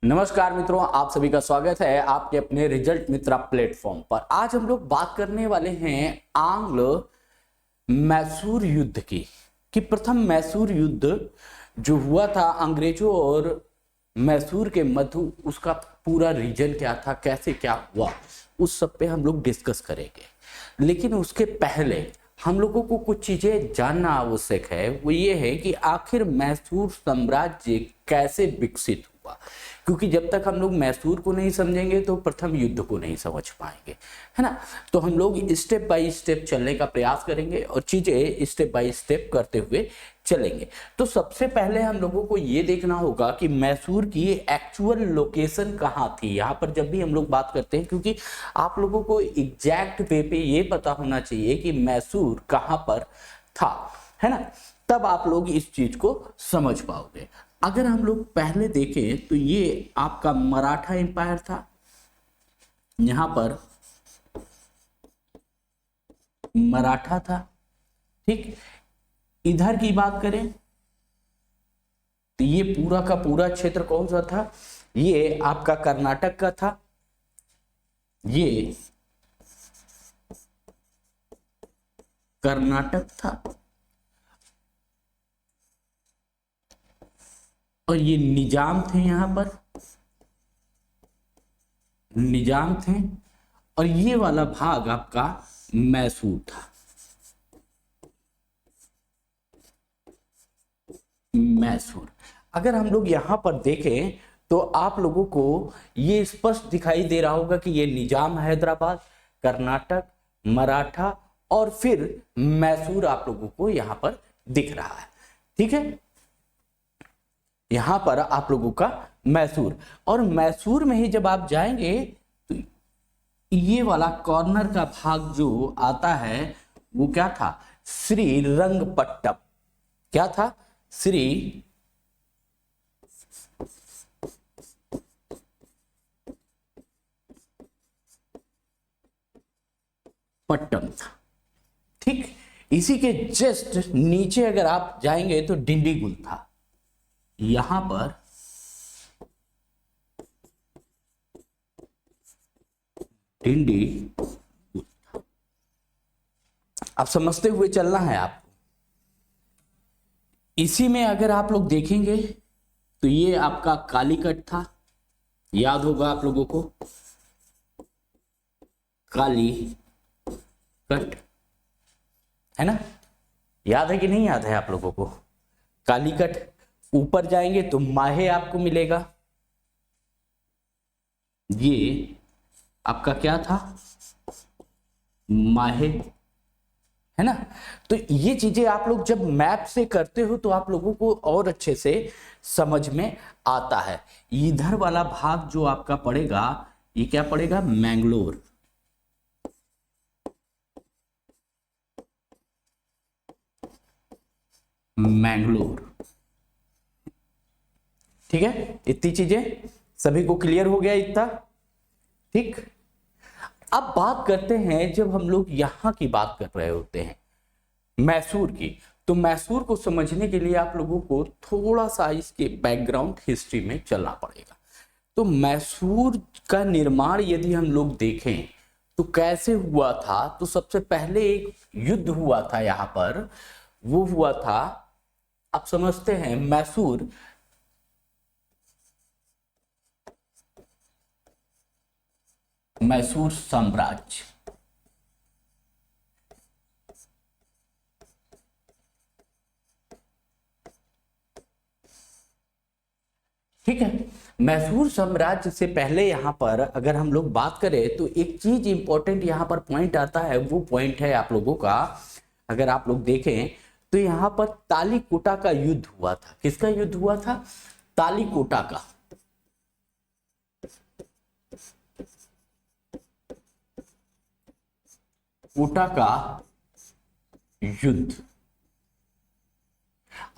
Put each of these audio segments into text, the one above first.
नमस्कार मित्रों, आप सभी का स्वागत है आपके अपने रिजल्ट मित्रा प्लेटफॉर्म पर। आज हम लोग बात करने वाले हैं आंग्ल मैसूर युद्ध की। कि प्रथम मैसूर युद्ध जो हुआ था अंग्रेजों और मैसूर के मध्य, उसका पूरा रीजन क्या था, कैसे क्या हुआ, उस सब पे हम लोग डिस्कस करेंगे। लेकिन उसके पहले हम लोगों को कुछ चीजें जानना आवश्यक है। वो ये है कि आखिर मैसूर साम्राज्य कैसे विकसित हुआ, क्योंकि जब तक हम लोग मैसूर को नहीं समझेंगे तो प्रथम युद्ध को नहीं समझ पाएंगे, है ना। तो हम लोग स्टेप बाय स्टेप चलने का प्रयास करेंगे और चीजें स्टेप बाय स्टेप करते हुए चलेंगे। तो सबसे पहले हम लोगों को ये देखना होगा कि मैसूर की एक्चुअल लोकेशन कहाँ थी। यहाँ पर जब भी हम लोग बात करते हैं, क्योंकि आप लोगों को एग्जैक्ट वे पे ये पता होना चाहिए कि मैसूर कहाँ पर था, है ना, तब आप लोग इस चीज को समझ पाओगे। अगर हम लोग पहले देखें तो ये आपका मराठा एम्पायर था। यहां पर मराठा था, ठीक। इधर की बात करें तो ये पूरा का पूरा क्षेत्र कौन सा था, ये आपका कर्नाटक का था। ये कर्नाटक था और ये निजाम थे, यहां पर निजाम थे। और ये वाला भाग आपका मैसूर था, मैसूर। अगर हम लोग यहां पर देखें तो आप लोगों को ये स्पष्ट दिखाई दे रहा होगा कि ये निजाम हैदराबाद, कर्नाटक, मराठा और फिर मैसूर आप लोगों को यहां पर दिख रहा है, ठीक है। यहां पर आप लोगों का मैसूर, और मैसूर में ही जब आप जाएंगे तो ये वाला कॉर्नर का भाग जो आता है वो क्या था, श्रीरंगपट्टम। क्या था, श्री पट्टम था, ठीक। इसी के जस्ट नीचे अगर आप जाएंगे तो डिंडीगुल था। यहां पर डिंडीगुल, अब समझते हुए चलना है आपको। इसी में अगर आप लोग देखेंगे तो ये आपका कालीकट था, याद होगा आप लोगों को, कालीकट, है ना। याद है कि नहीं याद है आप लोगों को, कालीकट। ऊपर जाएंगे तो माहे आपको मिलेगा। ये आपका क्या था, माहे, है ना। तो ये चीजें आप लोग जब मैप से करते हो तो आप लोगों को और अच्छे से समझ में आता है। इधर वाला भाग जो आपका पड़ेगा, ये क्या पड़ेगा, मैंगलोर। मैंगलोर, ठीक है। इतनी चीजें सभी को क्लियर हो गया इतना, ठीक। अब बात करते हैं, जब हम लोग यहां की बात कर रहे होते हैं मैसूर की, तो मैसूर को समझने के लिए आप लोगों को थोड़ा सा इसके बैकग्राउंड हिस्ट्री में चलना पड़ेगा। तो मैसूर का निर्माण यदि हम लोग देखें तो कैसे हुआ था, तो सबसे पहले एक युद्ध हुआ था यहां पर। वो हुआ था, आप समझते हैं, मैसूर मैसूर साम्राज्य, ठीक है। मैसूर साम्राज्य से पहले यहां पर अगर हम लोग बात करें तो एक चीज इंपॉर्टेंट यहां पर पॉइंट आता है। वो पॉइंट है आप लोगों का, अगर आप लोग देखें तो यहां पर तालीकोटा का युद्ध हुआ था। किसका युद्ध हुआ था, तालीकोटा का। कोटा का युद्ध।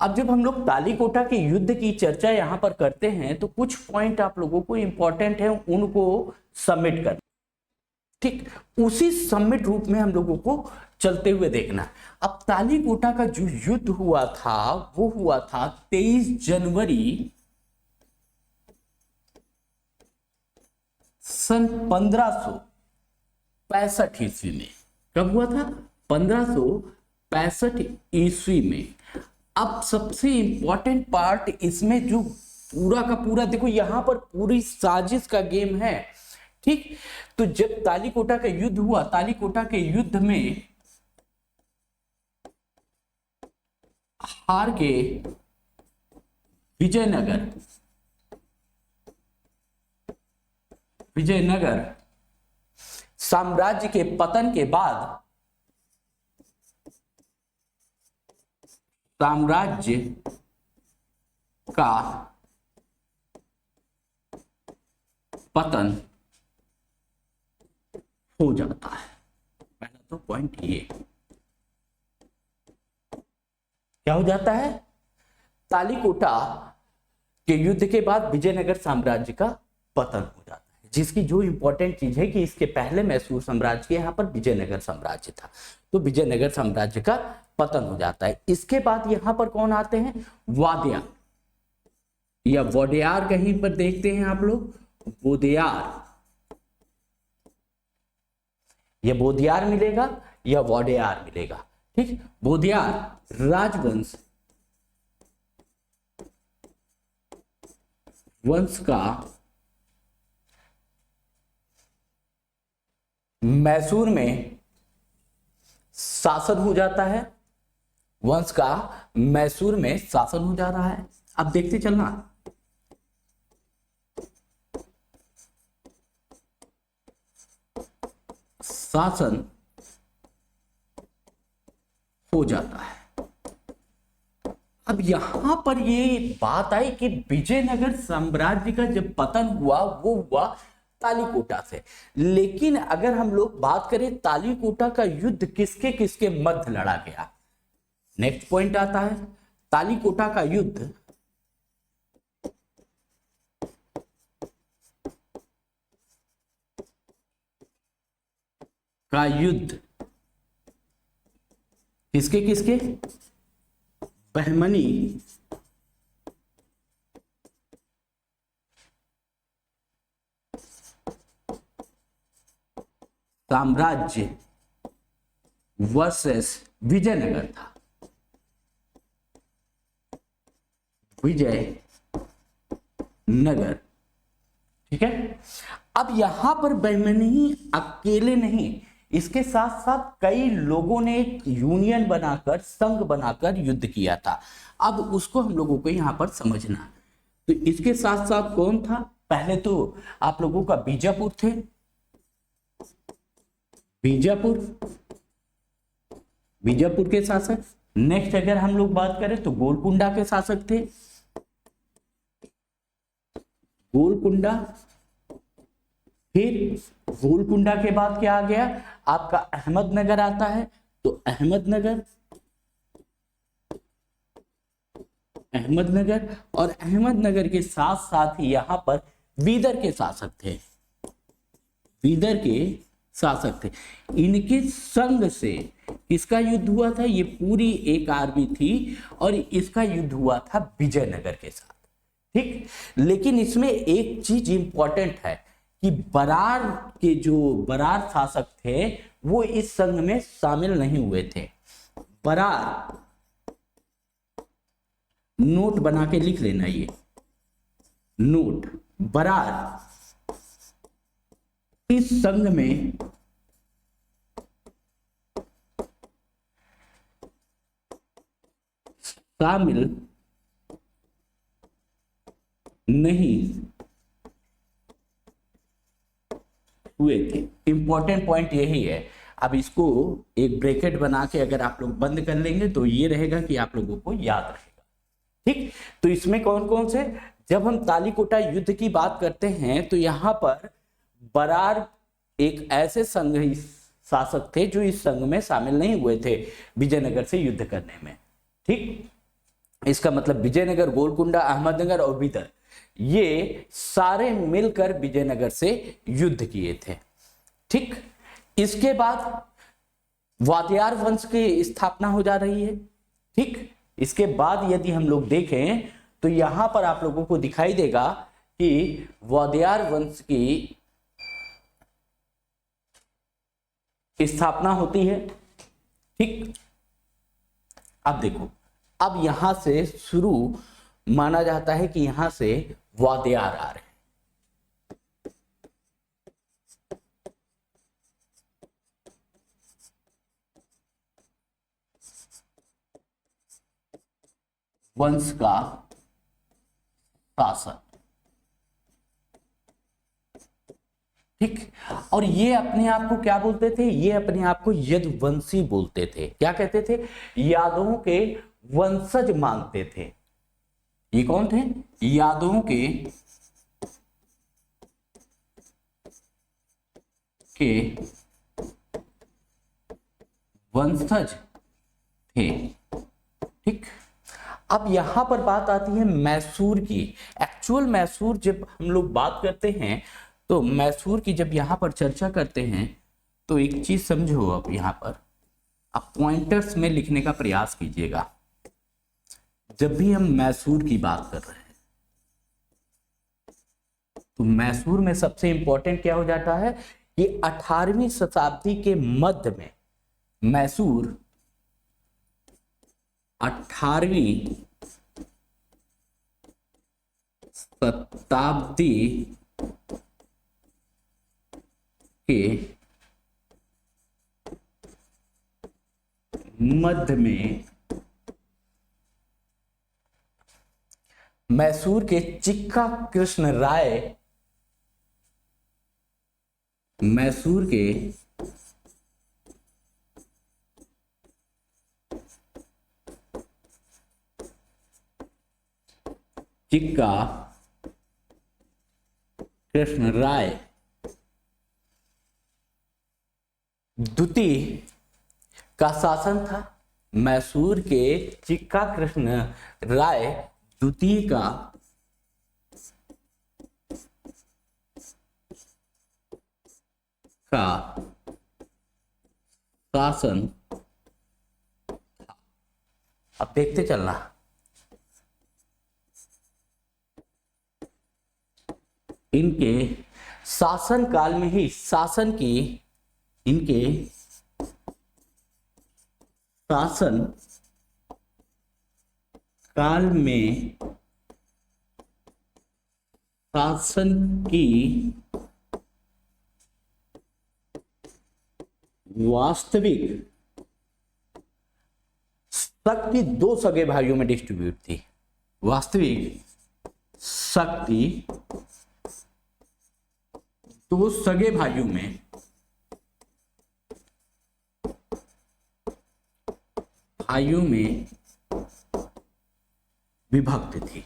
अब जब हम लोग तालीकोटा के युद्ध की चर्चा यहां पर करते हैं तो कुछ पॉइंट आप लोगों को इंपॉर्टेंट है, उनको सबमिट करना, ठीक। उसी सबमिट रूप में हम लोगों को चलते हुए देखना। अब तालीकोटा का जो युद्ध हुआ था वो हुआ था 23 जनवरी सन 1565 ईस्वी में। कब हुआ था? 1565 ईस्वी में। अब सबसे इंपॉर्टेंट पार्ट इसमें जो पूरा का पूरा, देखो यहां पर पूरी साजिश का गेम है, ठीक। तो जब तालीकोटा का युद्ध हुआ, तालीकोटा के युद्ध में हार के विजयनगर साम्राज्य के पतन के बाद साम्राज्य का पतन हो जाता है। पहला तो पॉइंट ये क्या हो जाता है? तालीकोटा के युद्ध के बाद विजयनगर साम्राज्य का पतन हो जाता है, जिसकी जो इंपॉर्टेंट चीज है कि इसके पहले मैसूर साम्राज्य के यहाँ पर विजयनगर साम्राज्य था, तो विजयनगर साम्राज्य का पतन हो जाता है। इसके बाद यहाँ पर कौन आते हैं? वादियार या वोडेयार, कहीं पर देखते हैं आप लोग, वोदेयार, या बोधियार मिलेगा या वोडेयार मिलेगा, ठीक। बोधियार राजवंश का मैसूर में शासन हो जाता है, वंश का मैसूर में शासन हो जा रहा है। अब देखते चलना, शासन हो जाता है। अब यहां पर ये बात आई कि विजयनगर साम्राज्य का जब पतन हुआ वो हुआ तालीकोटा से। लेकिन अगर हम लोग बात करें तालीकोटा का युद्ध किसके किसके मध्य लड़ा गया, नेक्स्ट पॉइंट आता है तालीकोटा का युद्ध किसके किसके, बहमनी साम्राज्य वर्सेस विजयनगर था। विजयनगर, ठीक है। अब यहां पर बहमनी अकेले नहीं, इसके साथ साथ कई लोगों ने एक यूनियन बनाकर, संघ बनाकर युद्ध किया था। अब उसको हम लोगों को यहां पर समझना। तो इसके साथ साथ कौन था? पहले तो आप लोगों का बीजापुर थे, बीजापुर के शासक। नेक्स्ट अगर हम लोग बात करें तो गोलकुंडा के शासक थे, गोलकुंडा। फिर गोलकुंडा के बाद क्या आ गया? आपका अहमदनगर आता है। तो अहमदनगर और अहमदनगर के साथ साथ ही यहां पर बीदर के शासक थे, इनके संग से किसका युद्ध हुआ था? ये पूरी एक आर्मी थी और इसका युद्ध हुआ था विजयनगर के साथ, ठीक। लेकिन इसमें एक चीज इंपॉर्टेंट है कि बरार के जो बरार शासक थे वो इस संघ में शामिल नहीं हुए थे। बरार, नोट बना के लिख लेना, ये नोट, बरार इस संघ में शामिल नहीं हुए थे। इंपॉर्टेंट पॉइंट यही है। अब इसको एक ब्रैकेट बना के अगर आप लोग बंद कर लेंगे तो ये रहेगा कि आप लोगों को याद रहेगा, ठीक। तो इसमें कौन कौन से, जब हम तालीकोटा युद्ध की बात करते हैं तो यहां पर बरार एक ऐसे संघ शासक थे जो इस संघ में शामिल नहीं हुए थे विजयनगर से युद्ध करने में, ठीक। इसका मतलब विजयनगर, गोलकुंडा, अहमदनगर और बीदर, ये सारे मिलकर विजयनगर से युद्ध किए थे, ठीक। इसके बाद वादियार वंश की स्थापना हो जा रही है, ठीक। इसके बाद यदि हम लोग देखें तो यहां पर आप लोगों को दिखाई देगा कि वादियार वंश की स्थापना होती है। ठीक, अब देखो, अब यहां से शुरू माना जाता है कि यहां से वादियार आ रहे हैं। वंश का शासन। ठीक, और ये अपने आप को क्या बोलते थे? ये अपने आप को यदुवंशी बोलते थे। क्या कहते थे? यादवों के वंशज मानते थे। ये कौन थे? यादवों के वंशज थे। ठीक, अब यहां पर बात आती है मैसूर की। एक्चुअल मैसूर जब हम लोग बात करते हैं तो मैसूर की जब यहां पर चर्चा करते हैं तो एक चीज समझो, अब यहां पर आप पॉइंटर्स में लिखने का प्रयास कीजिएगा। जब भी हम मैसूर की बात कर रहे हैं तो मैसूर में सबसे इंपॉर्टेंट क्या हो जाता है कि 18वीं शताब्दी के मध्य में मैसूर 18वीं शताब्दी के मध्य में मैसूर के चिक्का कृष्ण राय, मैसूर के चिक्का कृष्ण राय द्वितीय का शासन था। मैसूर के चिक्का कृष्ण राय द्वितीय का शासन था। अब देखते चलना, इनके शासन काल में ही इनके शासन काल में शासन की वास्तविक शक्ति दो सगे भाइयों में डिस्ट्रीब्यूट थी। वास्तविक शक्ति दो सगे भाइयों में विभक्त थी।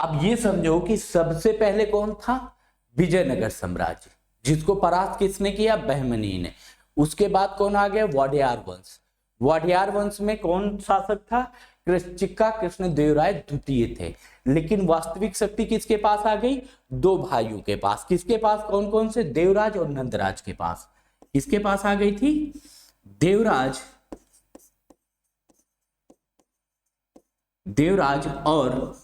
अब ये समझो कि सबसे पहले कौन था? विजयनगर साम्राज्य, जिसको परास्त किसने किया? बहमनी ने। उसके बाद कौन आ गया? वाडियार वंश। वाडियार वंश में कौन शासक था? चिक्का कृष्ण देवराय द्वितीय थे। लेकिन वास्तविक शक्ति किसके पास आ गई? दो भाइयों के पास। किसके पास? कौन कौन से? देवराज और नंदराज के पास। किसके पास आ गई थी? देवराज और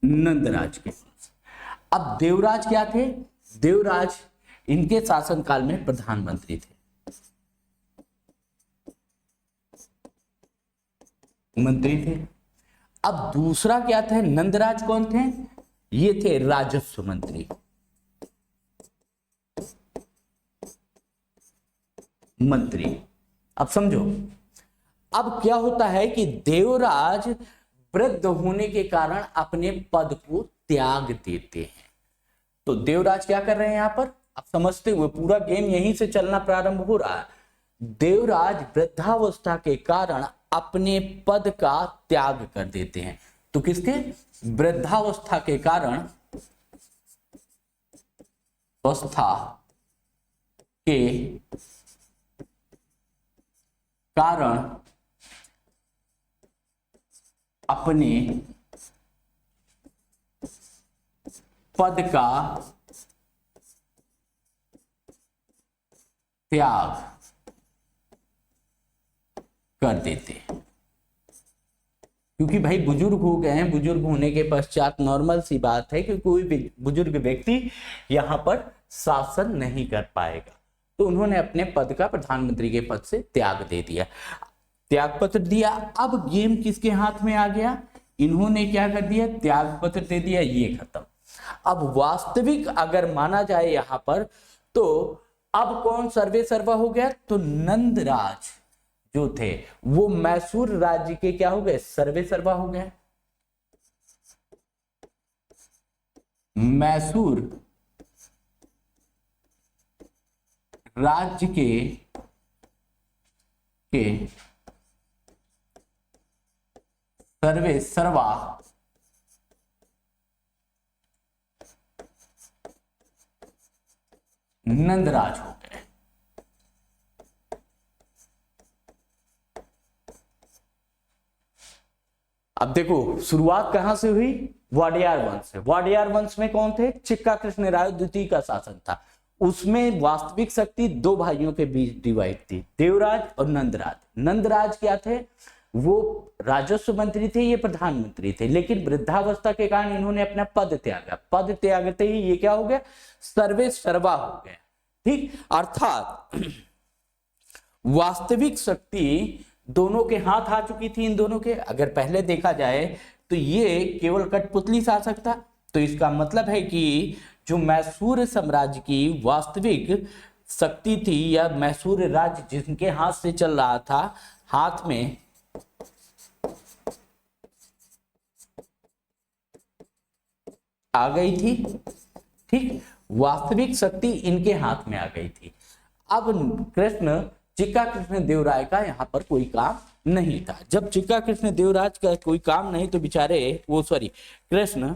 नंदराज के पास। अब देवराज क्या थे? देवराज इनके शासनकाल में प्रधानमंत्री थे, मंत्री थे। अब दूसरा क्या थे? नंदराज कौन थे? ये थे राजस्व मंत्री, अब समझो, अब क्या होता है कि देवराज वृद्ध होने के कारण अपने पद को त्याग देते हैं। तो देवराज क्या कर रहे हैं यहां पर? आप समझते हुए, पूरा गेम यहीं से चलना प्रारंभ हो रहा है। देवराज वृद्धावस्था के कारण अपने पद का त्याग कर देते हैं। तो किसके? वृद्धावस्था के कारण, अवस्था के कारण अपने पद का त्याग कर देते हैं। क्योंकि भाई बुजुर्ग हो गए हैं, बुजुर्ग होने के पश्चात नॉर्मल सी बात है कि कोई भी बुजुर्ग व्यक्ति यहाँ पर शासन नहीं कर पाएगा। तो उन्होंने अपने पद का, प्रधानमंत्री के पद से त्याग दे दिया, त्याग पत्र दिया। अब गेम किसके हाथ में आ गया, इन्होंने क्या कर दिया, त्याग पत्र दे दिया, ये खत्म। अब वास्तविक अगर माना जाए यहाँ पर, तो अब कौन सर्वे सर्वा हो गया, तो नंदराज जो थे वो मैसूर राज्य के क्या हो गए, सर्वे सर्वा हो गए। मैसूर राज्य के सर्वे सर्वा नंदराज हो गए। अब देखो शुरुआत कहां से हुई, वाडियार वंश से। वाडियार वंश में कौन थे, चिक्का कृष्ण राय द्वितीय का शासन था। उसमें वास्तविक शक्ति दो भाइयों के बीच डिवाइड थी, देवराज और नंदराज। नंदराज क्या थे, वो राजस्व मंत्री थे, ये प्रधानमंत्री थे, लेकिन वृद्धावस्था के कारण इन्होंने अपना पद त्यागा। पद त्यागते ही ये क्या हो गया, सर्वे सर्वा हो गया। ठीक, अर्थात वास्तविक शक्ति दोनों के हाथ आ चुकी थी, इन दोनों के। अगर पहले देखा जाए तो ये केवल कठपुतली शासक था, तो इसका मतलब है कि जो मैसूर साम्राज्य की वास्तविक शक्ति थी, या मैसूर राज्य जिनके हाथ से चल रहा था, हाथ में आ गई थी। ठीक, वास्तविक शक्ति इनके हाथ में आ गई थी। अब चिक्का कृष्ण देवराय का यहाँ पर कोई काम नहीं था। जब चिक्का कृष्ण देवराज का कोई काम नहीं, तो बेचारे कृष्ण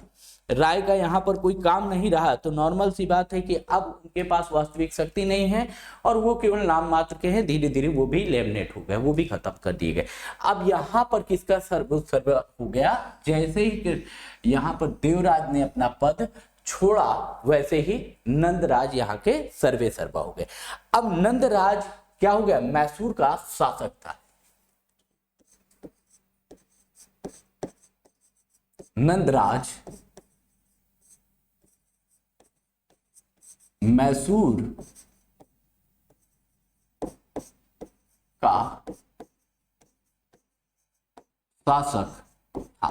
राय का यहाँ पर कोई काम नहीं रहा, तो नॉर्मल सी बात है कि अब उनके पास वास्तविक शक्ति नहीं है और वो केवल नाम मात्र के हैं। धीरे धीरे वो भी लेमिनेट हो गए, वो भी खत्म कर दिए गए। अब यहाँ पर किसका सर्व हो गया, जैसे ही यहाँ पर देवराज ने अपना पद छोड़ा, वैसे ही नंदराज यहाँ के सर्वे सर्वा हो गए। अब नंदराज क्या हो गया, मैसूर का शासक था। नंदराज मैसूर का शासक था।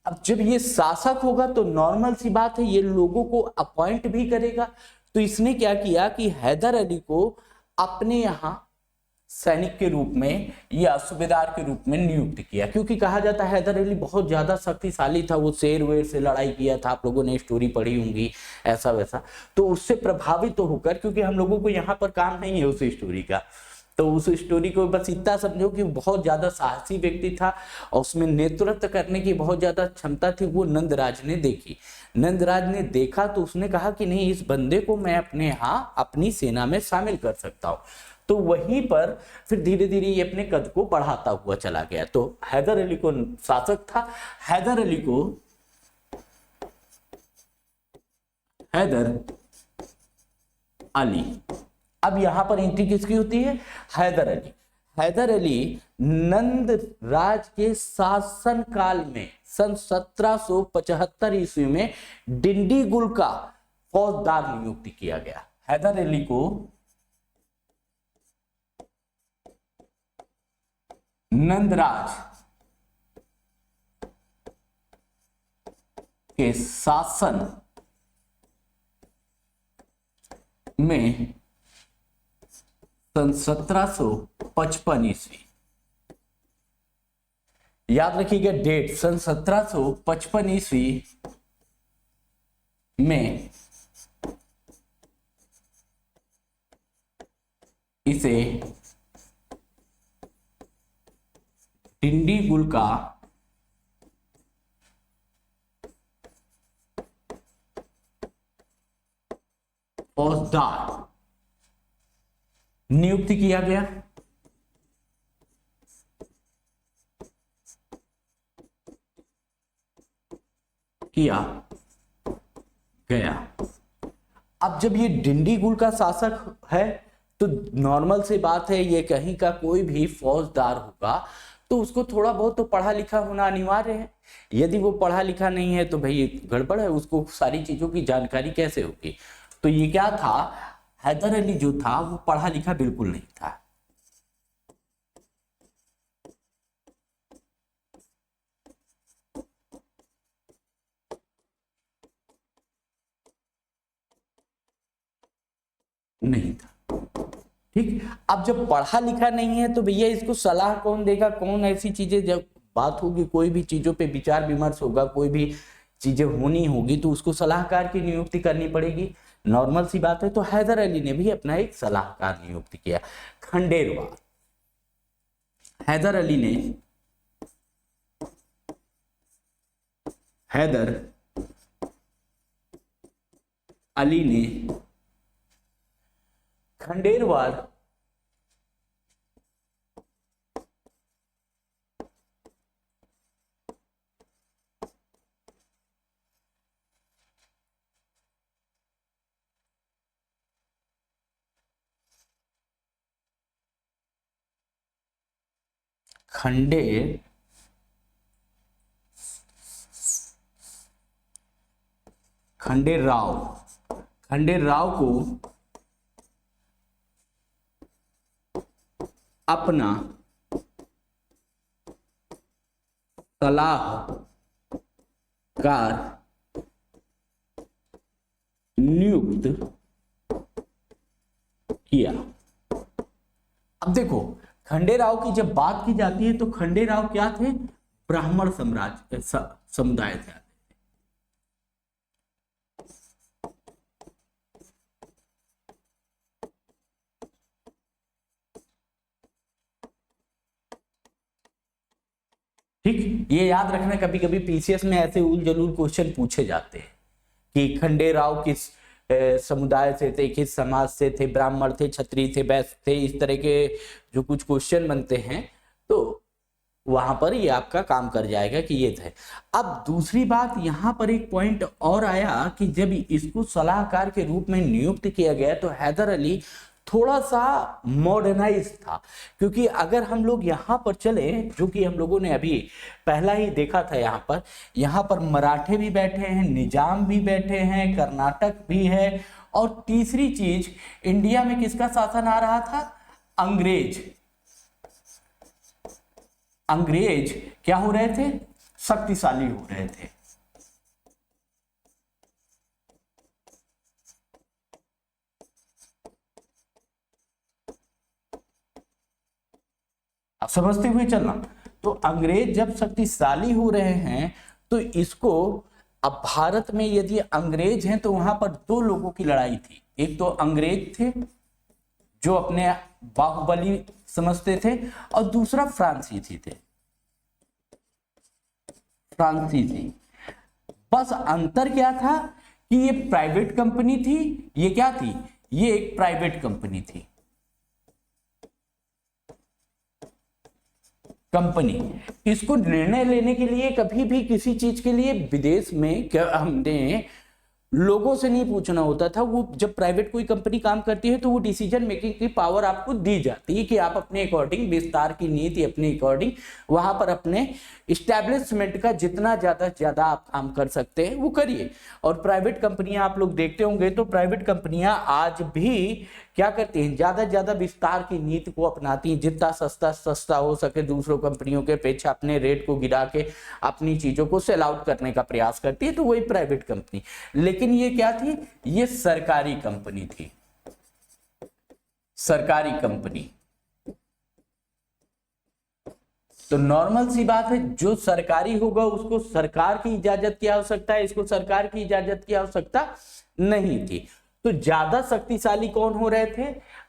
अब जब ये शासक होगा तो नॉर्मल सी बात है, ये लोगों को अपॉइंट भी करेगा। तो इसने क्या किया कि हैदर अली को अपने यहां सैनिक के रूप में या सूबेदार के रूप में नियुक्त किया, क्योंकि कहा जाता है हैदर अली बहुत ज्यादा शक्तिशाली था। वो शेर वेर से लड़ाई किया था, आप लोगों ने स्टोरी पढ़ी होंगी ऐसा वैसा। तो उससे प्रभावित होकर, क्योंकि हम लोगों को यहाँ पर काम नहीं है उस स्टोरी का, तो उस स्टोरी को बस इतना समझो कि बहुत ज्यादा साहसी व्यक्ति था और उसमें नेतृत्व करने की बहुत ज्यादा क्षमता थी। वो नंदराज ने देखी। नंदराज ने देखा तो उसने कहा कि नहीं, इस बंदे को मैं अपने यहाँ अपनी सेना में शामिल कर सकता हूँ। तो वहीं पर फिर धीरे धीरे ये अपने कद को बढ़ाता हुआ चला गया। तो हैदर अली को शासक था, हैदर अली। अब यहां पर एंट्री किसकी होती है, हैदर अली। हैदर अली नंद राज के शासन काल में सन 1775 ईस्वी में डिंडीगुल का फौजदार नियुक्त किया गया। हैदर अली को नंदराज के शासन में सन 1755 ईस्वी, याद रखिएगा डेट, सन 1755 ईस्वी में इसे डिंडीगुल का फौजदार नियुक्त किया गया। अब जब ये डिंडीगुल का शासक है तो नॉर्मल सी बात है, ये कहीं का कोई भी फौजदार होगा तो उसको थोड़ा बहुत तो पढ़ा लिखा होना अनिवार्य है। यदि वो पढ़ा लिखा नहीं है तो भाई गड़बड़ है, उसको सारी चीजों की जानकारी कैसे होगी। तो ये क्या था, हैदर अली जो था वो पढ़ा लिखा बिल्कुल नहीं था। नहीं था। ठीक, अब जब पढ़ा लिखा नहीं है तो भैया इसको सलाह कौन देगा, कौन ऐसी चीजें, जब बात होगी कोई भी चीजों पे विचार विमर्श होगा, कोई भी चीजें होनी होगी तो उसको सलाहकार की नियुक्ति करनी पड़ेगी, नॉर्मल सी बात है। तो हैदर अली ने भी अपना एक सलाहकार नियुक्त किया, खंडेरवाल। हैदर अली ने खंडेरवाल खंडेराव को अपना सलाहकार नियुक्त किया। अब देखो खंडेराव की जब बात की जाती है तो खंडेराव क्या थे, ब्राह्मण समुदाय थे। ठीक, ये याद रखना, कभी कभी पीसीएस में ऐसे उल जलूल क्वेश्चन पूछे जाते हैं कि खंडेराव किस समुदाय से थे, किस समाज से थे, ब्राह्मण थे, क्षत्रिय थे, वैश्य थे, इस तरह के जो कुछ क्वेश्चन बनते हैं तो वहां पर ये आपका काम कर जाएगा कि ये थे। अब दूसरी बात यहां पर एक पॉइंट और आया कि जब इसको सलाहकार के रूप में नियुक्त किया गया तो हैदर अली थोड़ा सा मॉडर्नाइज था, क्योंकि अगर हम लोग यहाँ पर चले, जो कि हम लोगों ने अभी पहला ही देखा था, यहाँ पर मराठे भी बैठे हैं, निजाम भी बैठे हैं, कर्नाटक भी है, और तीसरी चीज इंडिया में किसका शासन आ रहा था, अंग्रेज क्या हो रहे थे, शक्तिशाली हो रहे थे। आप समझते हुए चलना। तो अंग्रेज जब शक्तिशाली हो रहे हैं तो इसको, अब भारत में यदि अंग्रेज हैं तो वहां पर दो लोगों की लड़ाई थी, एक तो अंग्रेज थे जो अपने बाहुबली समझते थे, और दूसरा फ्रांसीसी थे, बस अंतर क्या था कि ये प्राइवेट कंपनी थी, ये क्या थी, ये एक प्राइवेट कंपनी थी, इसको निर्णय लेने के लिए कभी भी किसी चीज के लिए विदेश में क्या हमने लोगों से नहीं पूछना होता था। वो जब प्राइवेट कोई कंपनी काम करती है तो वो डिसीजन मेकिंग की पावर आपको दी जाती है कि आप अपने अकॉर्डिंग विस्तार की नीति अपने अकॉर्डिंग वहां पर अपने इस्टेब्लिशमेंट का जितना ज्यादा से ज्यादा आप काम कर सकते हैं वो करिए। और प्राइवेट कंपनियां आप लोग देखते होंगे तो प्राइवेट कंपनियां आज भी क्या करती हैं, ज्यादा से ज्यादा विस्तार की नीति को अपनाती हैं, जितना सस्ता हो सके दूसरों कंपनियों के अपेक्षा अपने रेट को गिरा के अपनी चीजों को सेल आउट करने का प्रयास करती है, तो वही प्राइवेट कंपनी। लेकिन ये क्या थी, ये सरकारी कंपनी थी, सरकारी कंपनी। तो नॉर्मल सी बात है, जो सरकारी होगा उसको सरकार की इजाजत की आवश्यकता है, इसको सरकार की इजाजत की आवश्यकता नहीं थी। तो ज्यादा शक्तिशाली कौन हो रहे थे,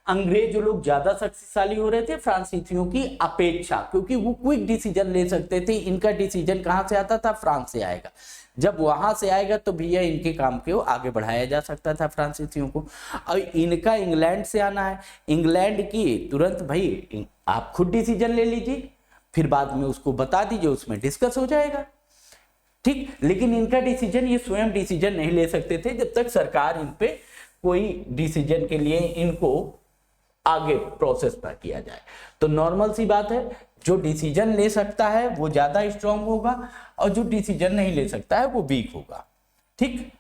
अंग्रेज लोग ज्यादा शक्तिशाली हो रहे थे फ्रांसीसियों की अपेक्षा, क्योंकि वो क्विक डिसीजन ले सकते थे। इनका डिसीजन कहां से आता था, फ्रांस से आएगा, जब वहां से आएगा तो भैया इनके काम को आगे बढ़ाया जा सकता था फ्रांसीसियों को। और इनका इंग्लैंड से आना है, इंग्लैंड की तुरंत भाई आप खुद डिसीजन ले लीजिए, फिर बाद में उसको बता दीजिए, उसमें डिस्कस हो जाएगा, ठीक। लेकिन इनका डिसीजन ये स्वयं डिसीजन नहीं ले सकते थे जब तक सरकार इन पे कोई डिसीजन के लिए इनको आगे प्रोसेस पर किया जाए। तो नॉर्मल सी बात है, जो डिसीजन ले सकता है वो ज्यादा स्ट्रांग होगा और जो डिसीजन नहीं ले सकता है वो वीक होगा। ठीक,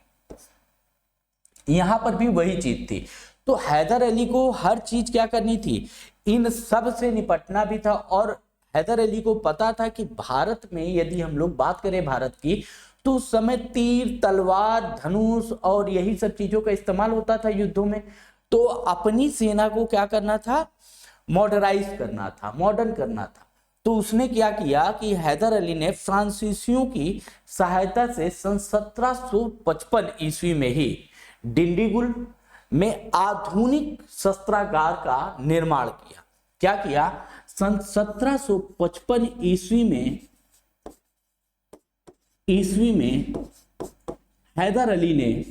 यहां पर भी वही चीज थी। तो हैदर अली को हर चीज क्या करनी थी, इन सब से निपटना भी था। और हैदर अली को पता था कि भारत में यदि हम लोग बात करें भारत की, तो उस समय तीर, तलवार, धनुष और यही सब चीजों का इस्तेमाल होता था युद्धों में। तो अपनी सेना को क्या करना था, मॉडर्नाइज करना था, मॉडर्न करना था। तो उसने क्या किया कि हैदर अली ने फ्रांसीसियों की सहायता से सन 1755 ईस्वी में ही डिंडीगुल में आधुनिक शस्त्रागार का निर्माण किया। क्या किया, सन 1755 ईस्वी में हैदर अली ने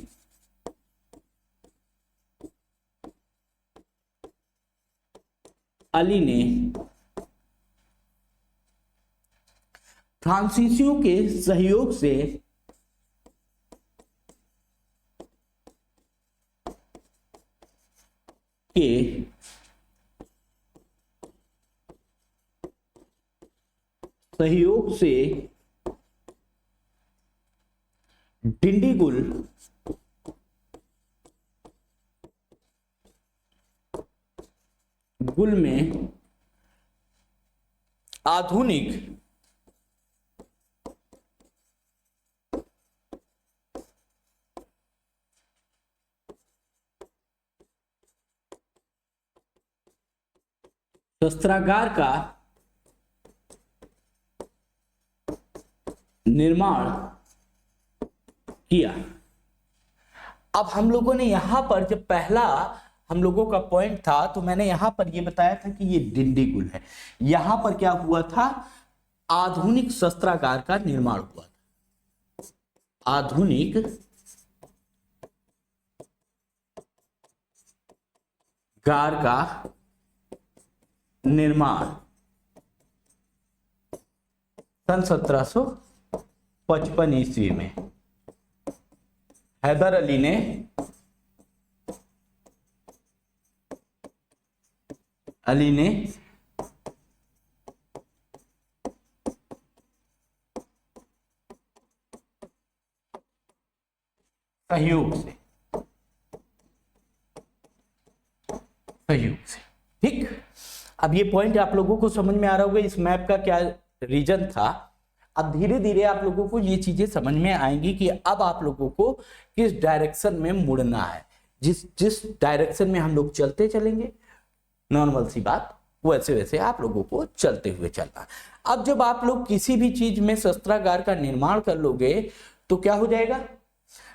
फ्रांसीसियों के सहयोग से डिंडीगुल में आधुनिक शस्त्रागार का निर्माण किया। अब हम लोगों ने यहां पर जब पहला हम लोगों का पॉइंट था, तो मैंने यहां पर ये बताया था कि ये डिंडीगुल है। यहां पर क्या हुआ था, आधुनिक शस्त्रागार का निर्माण हुआ था। आधुनिक गार का निर्माण सन 1755 ईस्वी में हैदर अली ने सहयोग से। ठीक, अब ये पॉइंट आप लोगों को समझ में आ रहा होगा इस मैप का क्या रीजन था। अब धीरे धीरे आप लोगों को ये चीजें समझ में आएंगी कि अब आप लोगों को किस डायरेक्शन में मुड़ना है। जिस डायरेक्शन में हम लोग चलते चलेंगे, नॉर्मल सी बात, वैसे वैसे आप लोगों को चलते हुए चलना है। अब जब आप लोग किसी भी चीज में शस्त्रागार का निर्माण कर लोगे तो क्या हो जाएगा,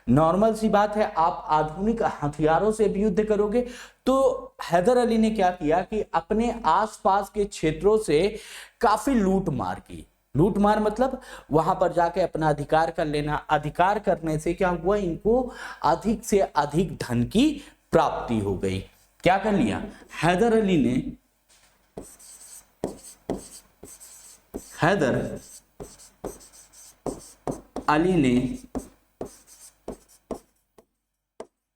नॉर्मल सी बात है, आप आधुनिक हथियारों से भी युद्ध करोगे। तो हैदर अली ने क्या किया कि अपने आसपास के क्षेत्रों से काफी लूटमार की। लूटमार मतलब वहां पर जाके अपना अधिकार कर लेना। अधिकार करने से क्या हुआ, इनको अधिक से अधिक धन की प्राप्ति हो गई। क्या कर लिया, हैदर अली ने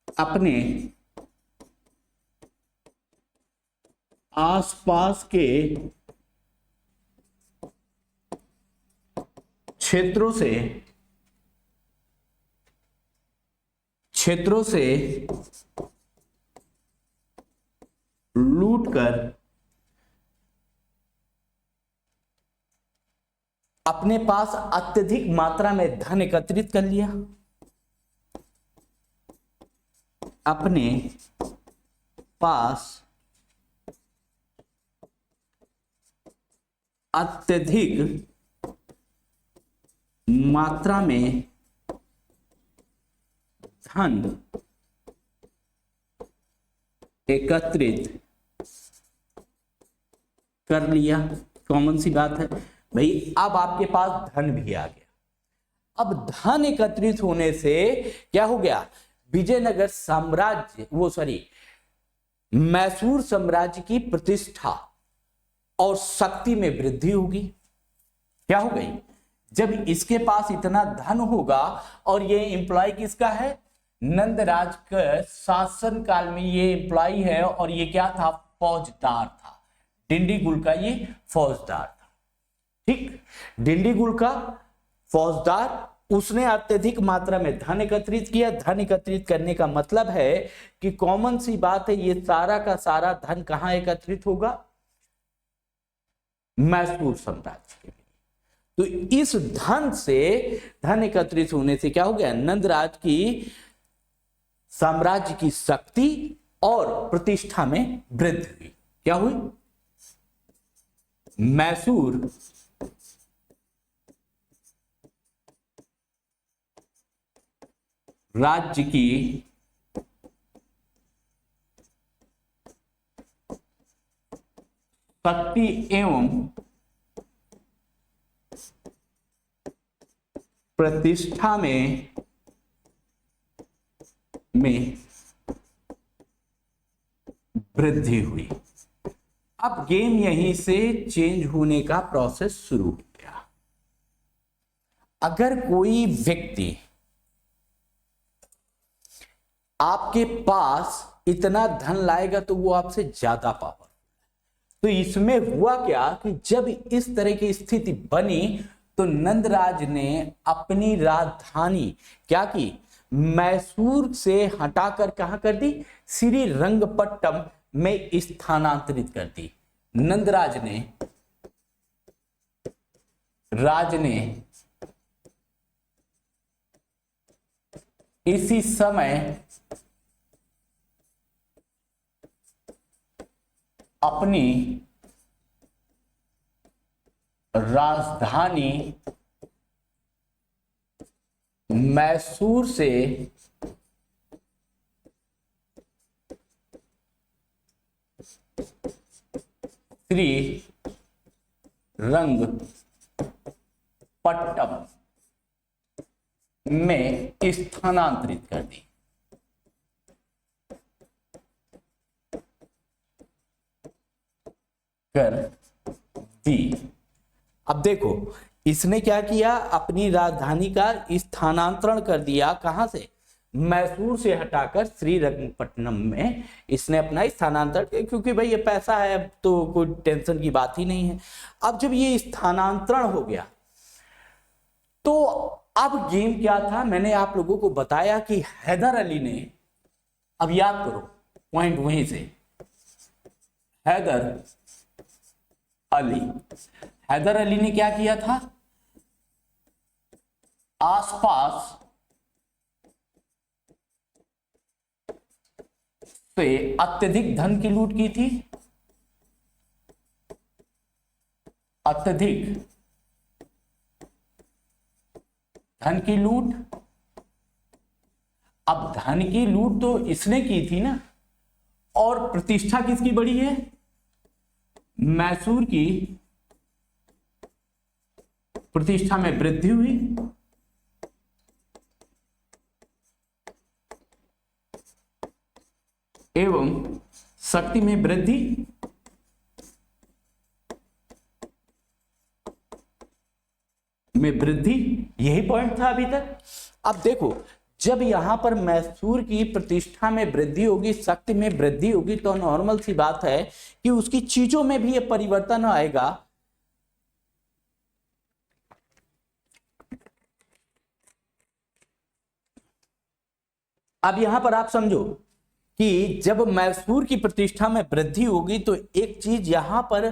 अपने आसपास के क्षेत्रों से लूटकर अपने पास अत्यधिक मात्रा में धन एकत्रित कर लिया। अपने पास अत्यधिक मात्रा में धन एकत्रित कर लिया। कॉमन सी बात है भाई, अब आपके पास धन भी आ गया। अब धन एकत्रित होने से क्या हो गया, विजयनगर साम्राज्य मैसूर साम्राज्य की प्रतिष्ठा और शक्ति में वृद्धि होगी। क्या हो गई, जब इसके पास इतना धन होगा, और ये एम्प्लॉय किसका है, नंदराज के शासन काल में ये एम्प्लॉय है, और ये क्या था, फौजदार था। डिंडीगुल का ये फौजदार था। ठीक। डिंडीगुल का फौजदार, उसने अत्यधिक मात्रा में धन एकत्रित किया। धन एकत्रित करने का मतलब है कि कॉमन सी बात है, ये सारा का सारा धन कहां एकत्रित होगा? मैसूर साम्राज्य के लिए। तो इस धन से, धन एकत्रित होने से क्या हो गया? नंदराज की साम्राज्य की शक्ति और प्रतिष्ठा में वृद्धि हुई। क्या हुई? मैसूर राज्य की शक्ति एवं प्रतिष्ठा में वृद्धि हुई। अब गेम यहीं से चेंज होने का प्रोसेस शुरू हो गया। अगर कोई व्यक्ति आपके पास इतना धन लाएगा तो वो आपसे ज्यादा पावर। तो इसमें हुआ क्या कि जब इस तरह की स्थिति बनी तो नंदराज ने अपनी राजधानी क्या की? मैसूर से हटाकर कहां कर दी? श्रीरंगपट्टम में स्थानांतरित कर दी। नंदराज ने इसी समय अपनी राजधानी मैसूर से श्रीरंगपट्टम में स्थानांतरित कर दी। कर दी। अब देखो इसने क्या किया? अपनी राजधानी का स्थानांतरण कर दिया। कहां से? मैसूर से हटाकर श्रीरंगपट्टनम में इसने अपना स्थानांतरण किया, क्योंकि भाई ये पैसा है तो कोई टेंशन की बात ही नहीं है। अब जब ये स्थानांतरण हो गया तो अब गेम क्या था? मैंने आप लोगों को बताया कि हैदर अली ने, अब याद करो पॉइंट वहीं से, हैदर अली ने क्या किया था? आसपास से अत्यधिक धन की लूट की थी। अत्यधिक धन की लूट। अब धन की लूट तो इसने की थी ना, और प्रतिष्ठा किसकी बढ़ी है? मैसूर की प्रतिष्ठा में वृद्धि हुई। एवं शक्ति में वृद्धि। यही पॉइंट था अभी तक। अब देखो जब यहां पर मैसूर की प्रतिष्ठा में वृद्धि होगी, शक्ति में वृद्धि होगी, तो नॉर्मल सी बात है कि उसकी चीजों में भी ये परिवर्तन आएगा। अब यहां पर आप समझो कि जब मैसूर की प्रतिष्ठा में वृद्धि होगी तो एक चीज यहां पर,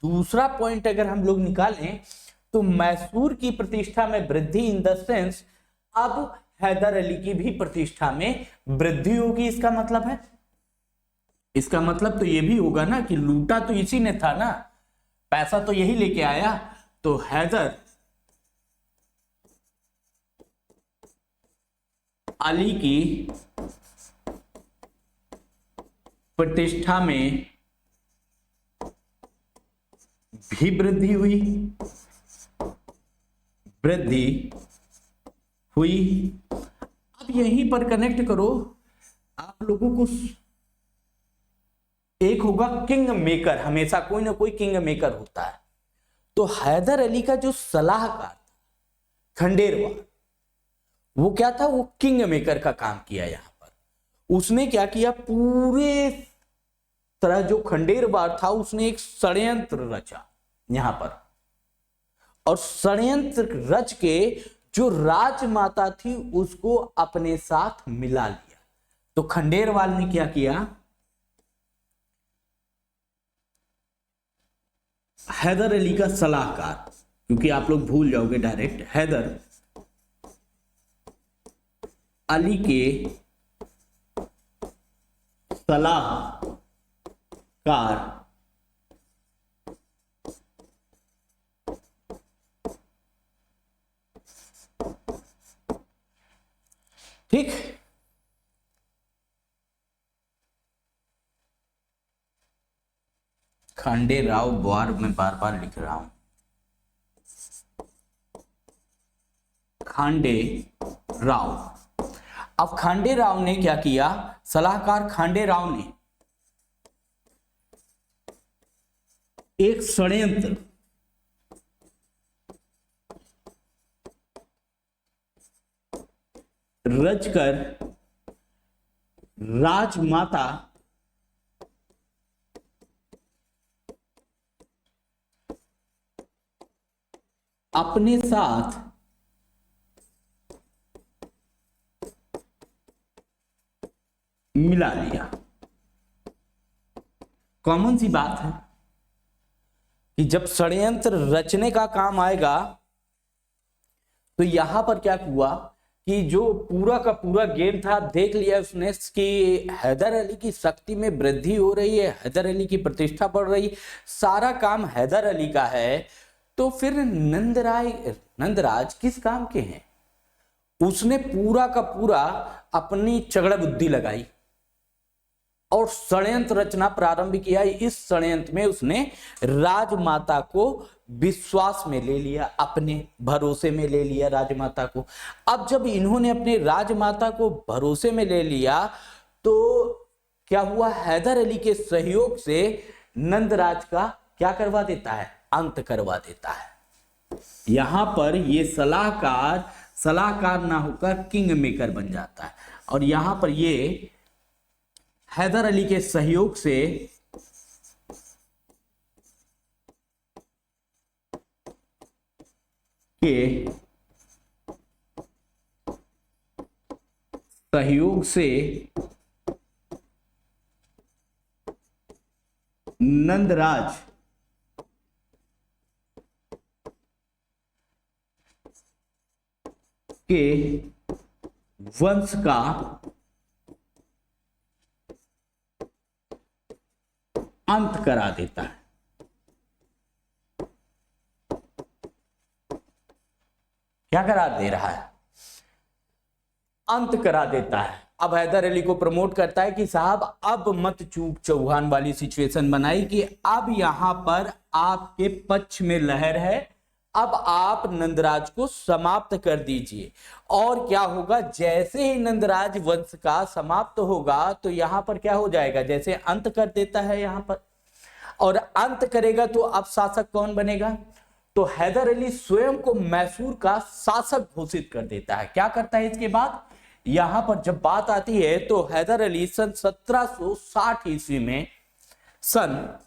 दूसरा पॉइंट अगर हम लोग निकालें तो मैसूर की प्रतिष्ठा में वृद्धि इन द सेंस अब हैदर अली की भी प्रतिष्ठा में वृद्धि होगी। इसका मतलब है, इसका मतलब तो ये भी होगा ना कि लूटा तो इसी ने था ना, पैसा तो यही लेके आया। तो हैदर अली की प्रतिष्ठा में भी वृद्धि हुई। अब यहीं पर कनेक्ट करो, आप लोगों को एक होगा किंग मेकर, हमेशा कोई ना कोई किंग मेकर होता है। तो हैदर अली का जो सलाहकार खंडेरवाल, वो क्या था? वो किंग मेकर का काम किया। यहां पर उसने क्या किया? पूरे तरह जो खंडेरवाल था उसने एक षड्यंत्र रचा। यहां पर और षड्यंत्र रच के जो राजमाता थी उसको अपने साथ मिला लिया। तो खंडेरवाल ने क्या किया, हैदर अली का सलाहकार, क्योंकि आप लोग भूल जाओगे डायरेक्ट, हैदर अली के सलाहकार ठीक। खांडे राव बार में बार बार लिख रहा हूं, खांडे राव। अब खांडे राव ने क्या किया, सलाहकार खांडे राव ने एक षड्यंत्र रचकर राजमाता अपने साथ मिला लिया। कॉमन सी बात है कि जब षड्यंत्र रचने का काम आएगा तो यहां पर क्या हुआ कि जो पूरा का पूरा गेम था, देख लिया उसने कि हैदर अली की शक्ति में वृद्धि हो रही है, हैदर अली की प्रतिष्ठा बढ़ रही है, सारा काम हैदर अली का है। तो फिर नंदराज किस काम के हैं? उसने पूरा का पूरा अपनी चगड़ बुद्धि लगाई और षड्यंत्र रचना प्रारंभ किया। इस षड्यंत्र में उसने राजमाता को विश्वास में ले लिया, अपने भरोसे में ले लिया राजमाता को। अब जब इन्होंने अपने राजमाता को भरोसे में ले लिया तो क्या हुआ, हैदर अली के सहयोग से नंदराज का क्या करवा देता है, अंत करवा देता है। यहां पर ये सलाहकार ना होकर किंग मेकर बन जाता है। और यहां पर ये हैदर अली के सहयोग से नंदराज के वंश का अंत करा देता है। क्या करा दे रहा है, अंत करा देता है। अब हैदर अली को प्रमोट करता है कि साहब अब मत चूक चौहान वाली सिचुएशन बनाई कि अब यहां पर आपके पक्ष में लहर है, अब आप नंदराज को समाप्त कर दीजिए। और क्या होगा, जैसे ही नंदराज वंश का समाप्त होगा तो यहां पर क्या हो जाएगा, जैसे अंत कर देता है यहां पर, और अंत करेगा तो अब शासक कौन बनेगा, तो हैदर अली स्वयं को मैसूर का शासक घोषित कर देता है। क्या करता है इसके बाद, यहां पर जब बात आती है तो हैदर अली सन 1760 ईस्वी में, सन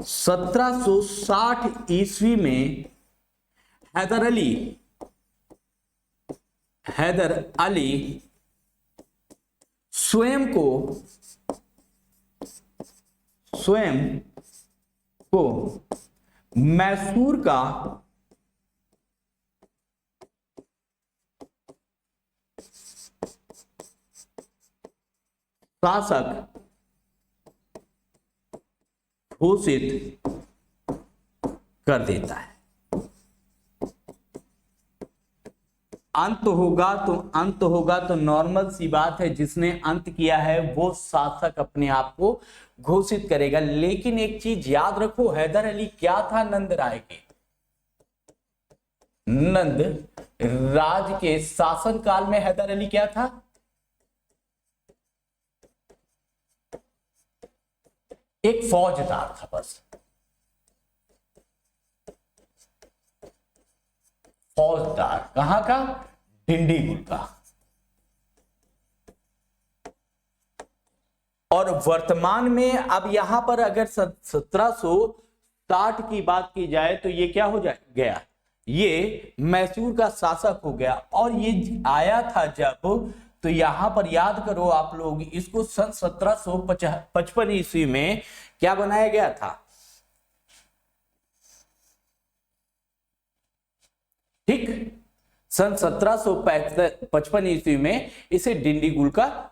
1760 ईस्वी में हैदर अली स्वयं को मैसूर का शासक घोषित कर देता है। अंत होगा तो नॉर्मल सी बात है, जिसने अंत किया है वो शासक अपने आप को घोषित करेगा। लेकिन एक चीज याद रखो, हैदर अली क्या था नंद राय के, नंद राज के शासन काल में हैदर अली क्या था, एक फौजदार था बस, फौजदार। कहां का, डिंडीगुल का। और वर्तमान में अब यहां पर अगर 1760 1760 की बात की जाए तो ये क्या हो जाए गया, ये मैसूर का शासक हो गया। और ये आया था जब, तो यहां पर याद करो आप लोग इसको सन 1755 ईस्वी में क्या बनाया गया था, ठीक, सन 1755 ईस्वी में इसे डिंडीगुल का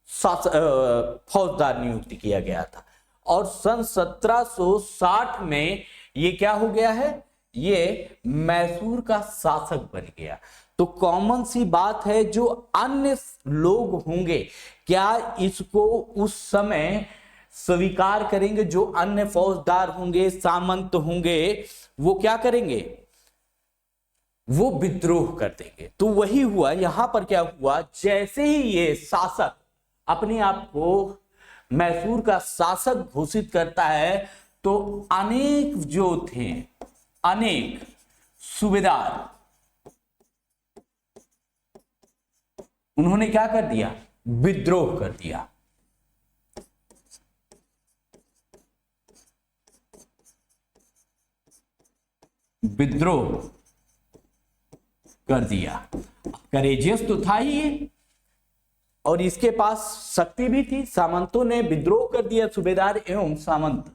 फौजदार नियुक्त किया गया था। और सन 1760 में ये क्या हो गया है, ये मैसूर का शासक बन गया। तो कॉमन सी बात है, जो अन्य लोग होंगे क्या इसको उस समय स्वीकार करेंगे, जो अन्य फौजदार होंगे, सामंत होंगे, वो क्या करेंगे, वो विद्रोह कर देंगे। तो वही हुआ यहां पर, क्या हुआ, जैसे ही ये शासक अपने आप को मैसूर का शासक घोषित करता है, तो अनेक जो थे, अनेक सूबेदार, उन्होंने क्या कर दिया, विद्रोह कर दिया। विद्रोह कर दिया। करेजियस तो था ही ये, और इसके पास शक्ति भी थी। सामंतों ने विद्रोह कर दिया, सूबेदार एवं सामंत।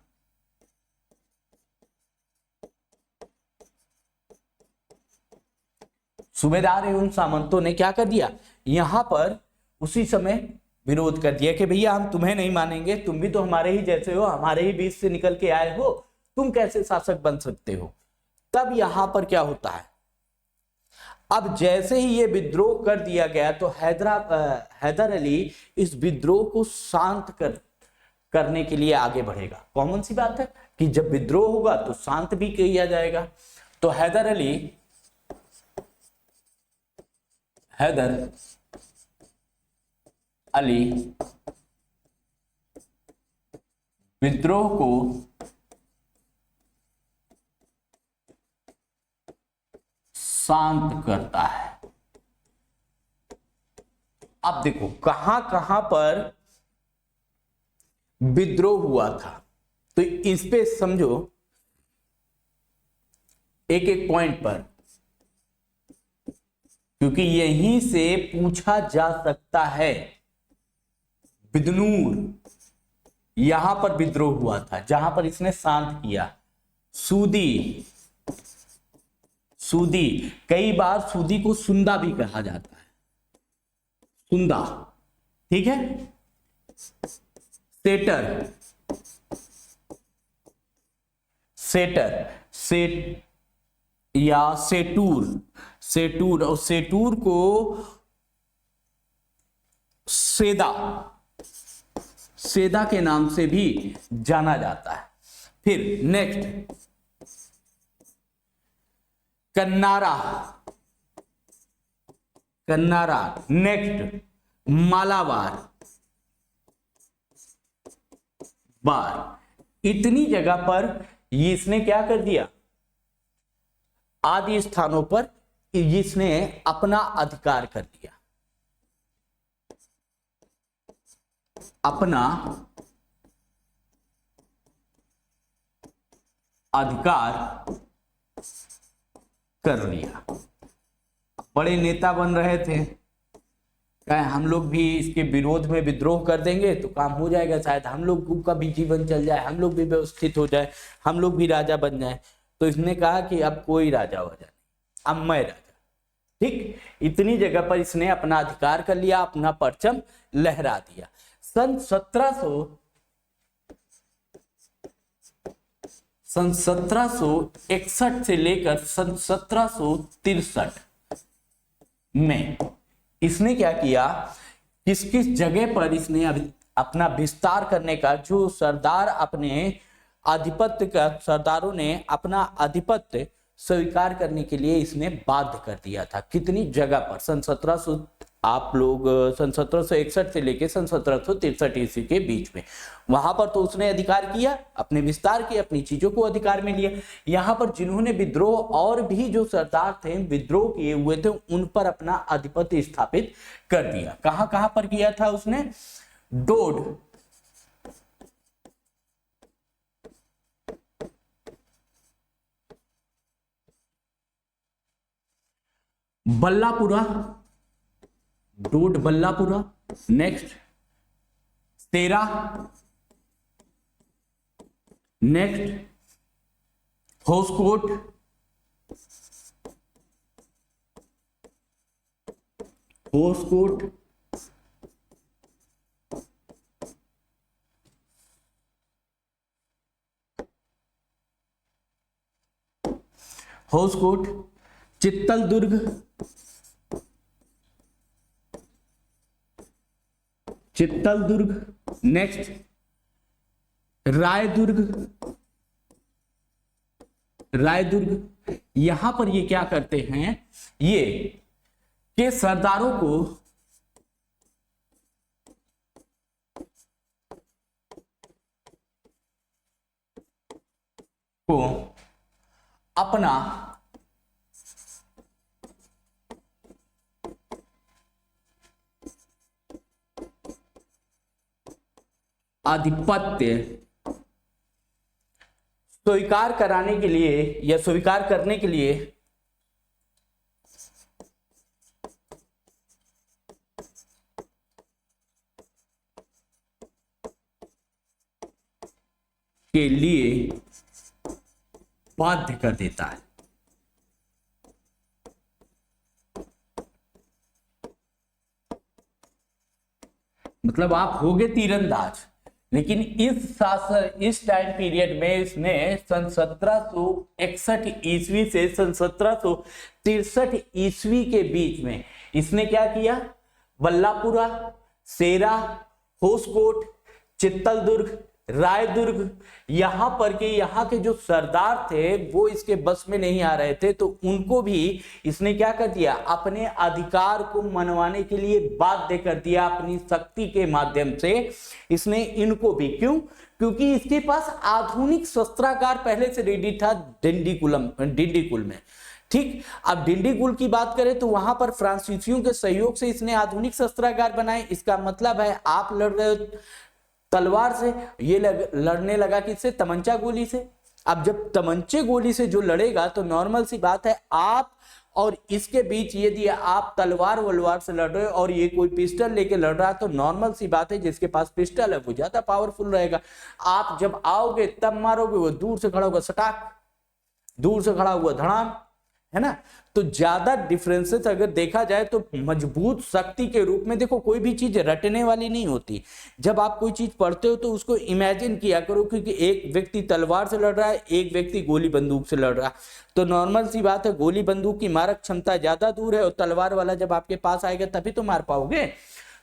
सूबेदार एवं सामंतों ने क्या कर दिया, यहां पर उसी समय विरोध कर दिया कि भैया हम तुम्हें नहीं मानेंगे, तुम भी तो हमारे ही जैसे हो, हमारे ही बीच से निकल के आए हो, तुम कैसे शासक बन सकते हो। तब यहां पर क्या होता है, अब जैसे ही ये विद्रोह कर दिया गया, तो हैदर अली इस विद्रोह को शांत करने के लिए आगे बढ़ेगा। कॉमन सी बात है कि जब विद्रोह होगा तो शांत भी किया जाएगा। तो हैदर अली विद्रोह को शांत करता है। अब देखो कहां कहां पर विद्रोह हुआ था, तो इस पे समझो एक एक पॉइंट पर, क्योंकि यहीं से पूछा जा सकता है। बिदनूर, यहां पर विद्रोह हुआ था जहां पर इसने शांत किया। सूदी, कई बार सूदी को सुंदा भी कहा जाता है, सुंदा, ठीक है। सेटूर, और सेटूर को सेदा के नाम से भी जाना जाता है। फिर नेक्स्ट कन्नारा, नेक्स्ट मालाबार, इतनी जगह पर इसने क्या कर दिया, आदि स्थानों पर इसने अपना अधिकार कर दिया, अपना अधिकार कर लिया। बड़े नेता बन रहे थे, क्या हम लोग भी इसके विरोध में विद्रोह कर देंगे तो काम हो जाएगा, शायद हम लोग का भी जीवन चल जाए, हम लोग भी व्यवस्थित हो जाए, हम लोग भी राजा बन जाए। तो इसने कहा कि अब कोई राजा हो जाए, अब मैं राजा, ठीक। इतनी जगह पर इसने अपना अधिकार कर लिया, अपना परचम लहरा दिया। सन 1761 से लेकर सन 1763 में इसने क्या किया, किस किस जगह पर इसने अपना विस्तार करने का, जो सरदार अपने आधिपत्य का, सरदारों ने अपना आधिपत्य स्वीकार करने के लिए इसने बाध्य कर दिया था। कितनी जगह पर, सन 1761 से लेकर सन 1763 ईस्वी के बीच में, वहां पर तो उसने अधिकार किया, अपने विस्तार किया, अपनी चीजों को अधिकार में लिया। यहां पर जिन्होंने विद्रोह, और भी जो सरदार थे विद्रोह किए हुए थे, उन पर अपना आधिपत्य स्थापित कर दिया। कहां कहां पर किया था उसने, बल्लापुरा, डोड बल्लापुरा। नेक्स्ट सेरा, नेक्स्ट होस्कोट, होस्कोट, होस्कोट, चित्तल दुर्ग, चित्तल दुर्ग। नेक्स्ट रायदुर्ग, रायदुर्ग। यहां पर ये क्या करते हैं, ये के सरदारों को अपना आधिपत्य स्वीकार कराने के लिए या स्वीकार करने के लिए बाध्य कर देता है। मतलब आप होगे तीरंदाज, लेकिन इस टाइम पीरियड में इसने सन 1761 ईस्वी से सन 1763 ईस्वी के बीच में इसने क्या किया, बल्लापुरा, सेरा, होस्कोट, चित्तलदुर्ग, रायदुर्ग, यहाँ के जो सरदार थे वो इसके बस में नहीं आ रहे थे, तो उनको भी इसने क्या कर दिया, अपने अधिकार को मनवाने के लिए बाध्य कर दिया अपनी शक्ति के माध्यम से। इसने इनको भी, क्यों, क्योंकि इसके पास आधुनिक शस्त्रागार पहले से रेडी था डिंडीकुल में। ठीक, अब डिंडीकुल की बात करें तो वहां पर फ्रांसीसियों के सहयोग से इसने आधुनिक शस्त्रागार बनाए। इसका मतलब है आप लड़ रहे हो तलवार से, ये लड़ने लगा किससे, तमंचा गोली से। अब जब तमंचे गोली से जो लड़ेगा तो नॉर्मल सी बात है आप और इसके बीच यदि आप तलवार वलवार से लड़ रहे हो और ये कोई पिस्टल लेके लड़ रहा है तो नॉर्मल सी बात है जिसके पास पिस्टल है वो ज्यादा पावरफुल रहेगा। आप जब आओगे तब मारोगे, वो दूर से खड़ा होगा सटाक, दूर से खड़ा हुआ धड़ाम, है ना। तो ज्यादा डिफरेंसेस अगर देखा जाए तो मजबूत शक्ति के रूप में देखो, कोई भी चीज रटने वाली नहीं होती। जब आप कोई चीज पढ़ते हो तो उसको इमेजिन किया करो, क्योंकि एक व्यक्ति तलवार से लड़ रहा है, एक व्यक्ति गोली बंदूक से लड़ रहा है, तो नॉर्मल सी बात है गोली बंदूक की मारक क्षमता ज्यादा दूर है और तलवार वाला जब आपके पास आएगा तभी तो मार पाओगे।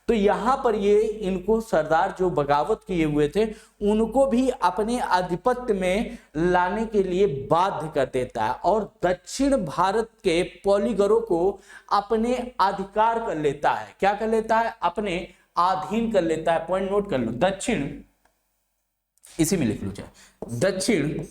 तो यहां पर ये इनको सरदार जो बगावत किए हुए थे उनको भी अपने आधिपत्य में लाने के लिए बाध्य कर देता है और दक्षिण भारत के पॉलीगरों को अपने अधिकार कर लेता है। क्या कर लेता है, अपने अधीन कर लेता है। पॉइंट नोट कर लो, दक्षिण, इसी में लिख लो चाहे, दक्षिण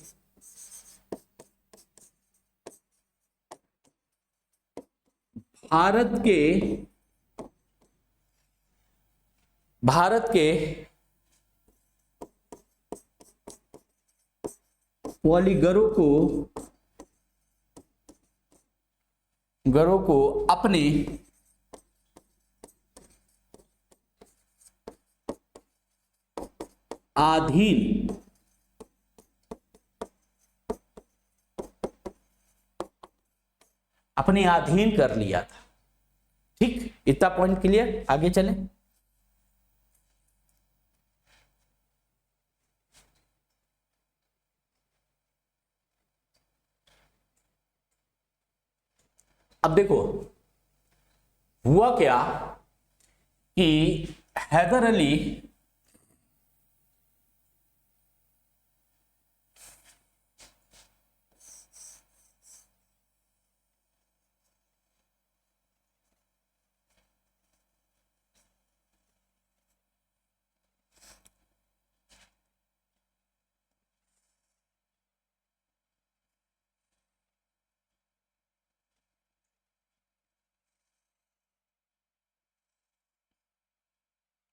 भारत के पॉलीगरों को अपने अधीन कर लिया था। ठीक, इतना पॉइंट क्लियर, आगे चलें। अब देखो हुआ क्या कि हैदर अली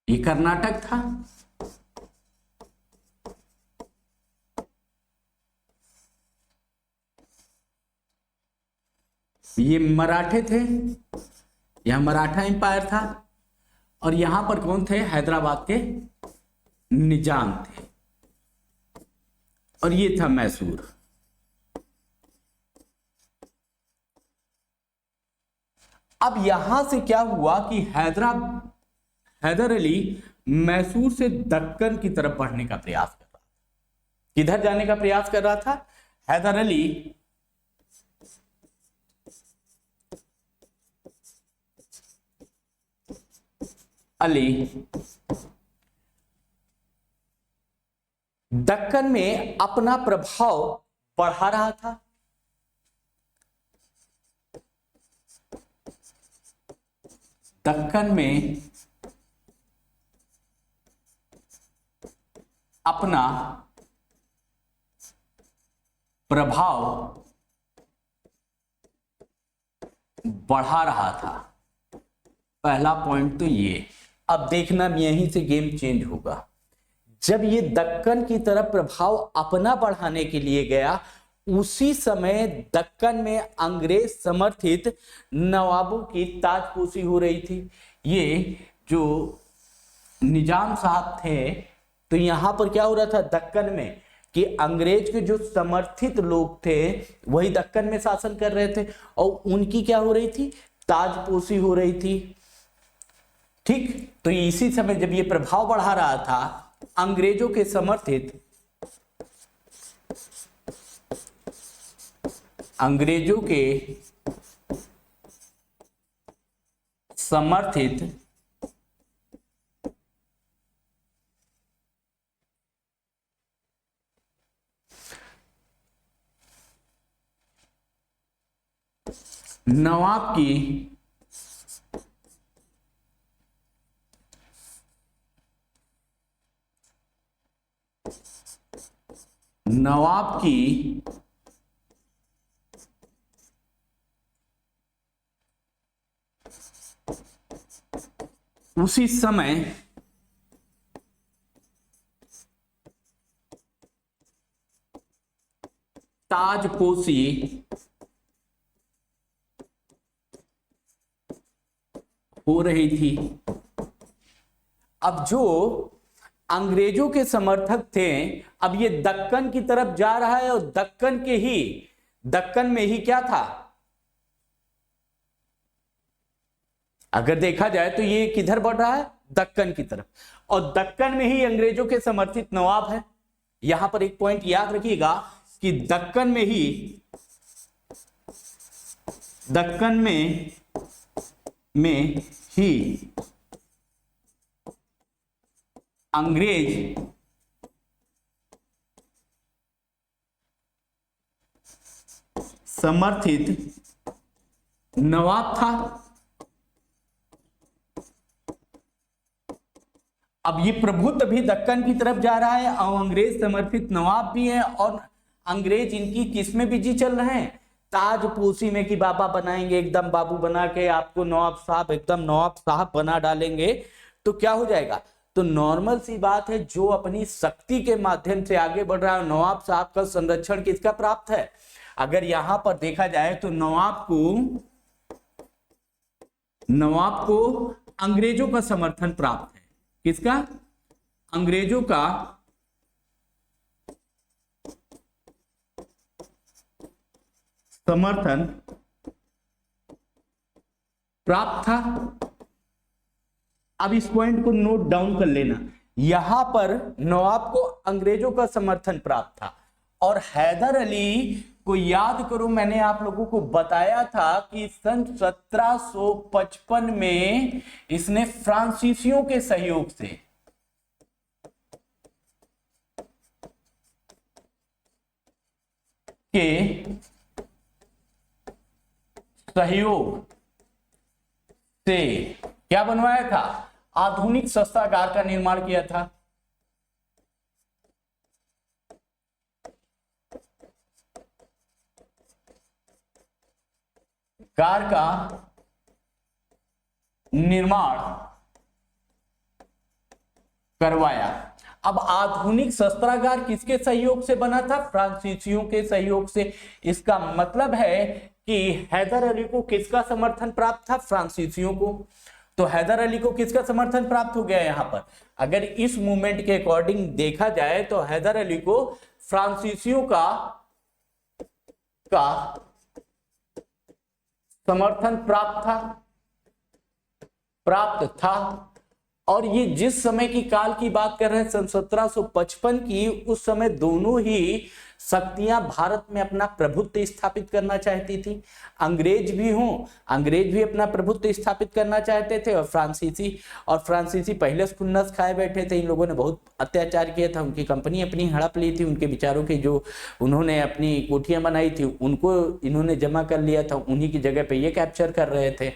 ये कर्नाटक था, ये मराठे थे, यह मराठा एम्पायर था, और यहां पर कौन थे? हैदराबाद के निजाम थे, और ये था मैसूर। अब यहां से क्या हुआ कि हैदर अली मैसूर से दक्कन की तरफ बढ़ने का प्रयास कर रहा था। किधर जाने का प्रयास कर रहा था? हैदर अली दक्कन में अपना प्रभाव बढ़ा रहा था। दक्कन में अपना प्रभाव बढ़ा रहा था। पहला पॉइंट तो ये। अब देखना यहीं से गेम चेंज होगा। जब ये दक्कन की तरफ प्रभाव अपना बढ़ाने के लिए गया, उसी समय दक्कन में अंग्रेज समर्थित नवाबों की ताजपोशी हो रही थी। ये जो निजाम साहब थे, तो यहां पर क्या हो रहा था दक्कन में कि अंग्रेज के जो समर्थित लोग थे वही दक्कन में शासन कर रहे थे, और उनकी क्या हो रही थी? ताजपोशी हो रही थी। ठीक, तो इसी समय जब ये प्रभाव बढ़ा रहा था, अंग्रेजों के समर्थित नवाब की उसी समय ताजपोशी हो रही थी। अब जो अंग्रेजों के समर्थक थे, अब ये दक्कन की तरफ जा रहा है, और दक्कन में ही क्या था? अगर देखा जाए तो ये किधर बढ़ रहा है? दक्कन की तरफ, और दक्कन में ही अंग्रेजों के समर्थित नवाब है। यहां पर एक पॉइंट याद रखिएगा कि दक्कन में ही अंग्रेज समर्थित नवाब था। अब ये प्रभुत्व भी दक्कन की तरफ जा रहा है, और अंग्रेज समर्थित नवाब भी हैं, और अंग्रेज इनकी किसमें बिजी चल रहे हैं? ताजपोशी में, कि बाबा बनाएंगे, एकदम बाबू बना के आपको नवाब साहब बना डालेंगे, तो क्या हो जाएगा? तो नॉर्मल सी बात है, जो अपनी शक्ति के माध्यम से आगे बढ़ रहा है, नवाब साहब का संरक्षण किसका प्राप्त है? अगर यहां पर देखा जाए तो नवाब को अंग्रेजों का समर्थन प्राप्त है। किसका? अंग्रेजों का समर्थन प्राप्त था। अब इस पॉइंट को नोट डाउन कर लेना। यहां पर नवाब को अंग्रेजों का समर्थन प्राप्त था, और हैदर अली को याद करो, मैंने आप लोगों को बताया था कि सन 1755 में इसने फ्रांसीसियों के सहयोग से क्या बनवाया था? आधुनिक शस्त्रागार का निर्माण किया था। कार का निर्माण करवाया। अब आधुनिक शस्त्रागार किसके सहयोग से बना था? फ्रांसीसियों के सहयोग से। इसका मतलब है कि हैदर अली को किसका समर्थन प्राप्त था? फ्रांसीसियों को। तो हैदर अली को किसका समर्थन प्राप्त हो गया यहां पर? अगर इस मूवमेंट के अकॉर्डिंग देखा जाए तो हैदर अली को फ्रांसीसियों का समर्थन प्राप्त था। और ये जिस समय की काल की बात कर रहे हैं, सन 1755 की, उस समय दोनों ही शक्तियां भारत में अपना प्रभुत्व स्थापित करना चाहती थी। अंग्रेज भी अपना प्रभुत्व स्थापित करना चाहते थे, और फ्रांसीसी पहले से खुन्नस खाए बैठे थे। इन लोगों ने बहुत अत्याचार किया था, उनकी कंपनी अपनी हड़प ली थी, उनके विचारों की जो उन्होंने अपनी कोठियां बनाई थी उनको इन्होंने जमा कर लिया था, उन्हीं की जगह पे ये कैप्चर कर रहे थे।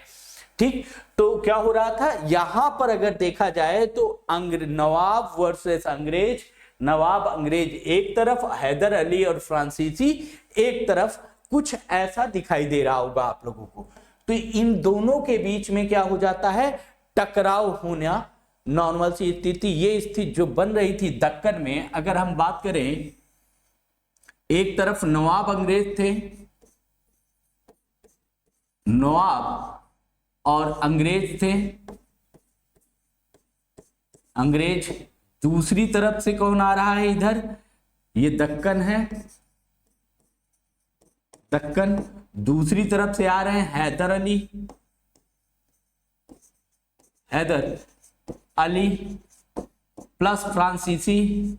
ठीक, तो क्या हो रहा था यहां पर अगर देखा जाए तो नवाब वर्सेस अंग्रेज, नवाब अंग्रेज एक तरफ, हैदर अली और फ्रांसीसी एक तरफ, कुछ ऐसा दिखाई दे रहा होगा आप लोगों को। तो इन दोनों के बीच में क्या हो जाता है? टकराव होना नॉर्मल सी स्थिति। ये स्थिति जो बन रही थी दक्कन में, अगर हम बात करें, एक तरफ नवाब अंग्रेज थे, नवाब और अंग्रेज थे, अंग्रेज। दूसरी तरफ से कौन आ रहा है इधर? ये दक्कन है, दक्कन। दूसरी तरफ से आ रहे हैं हैदर अली प्लस फ्रांसीसी।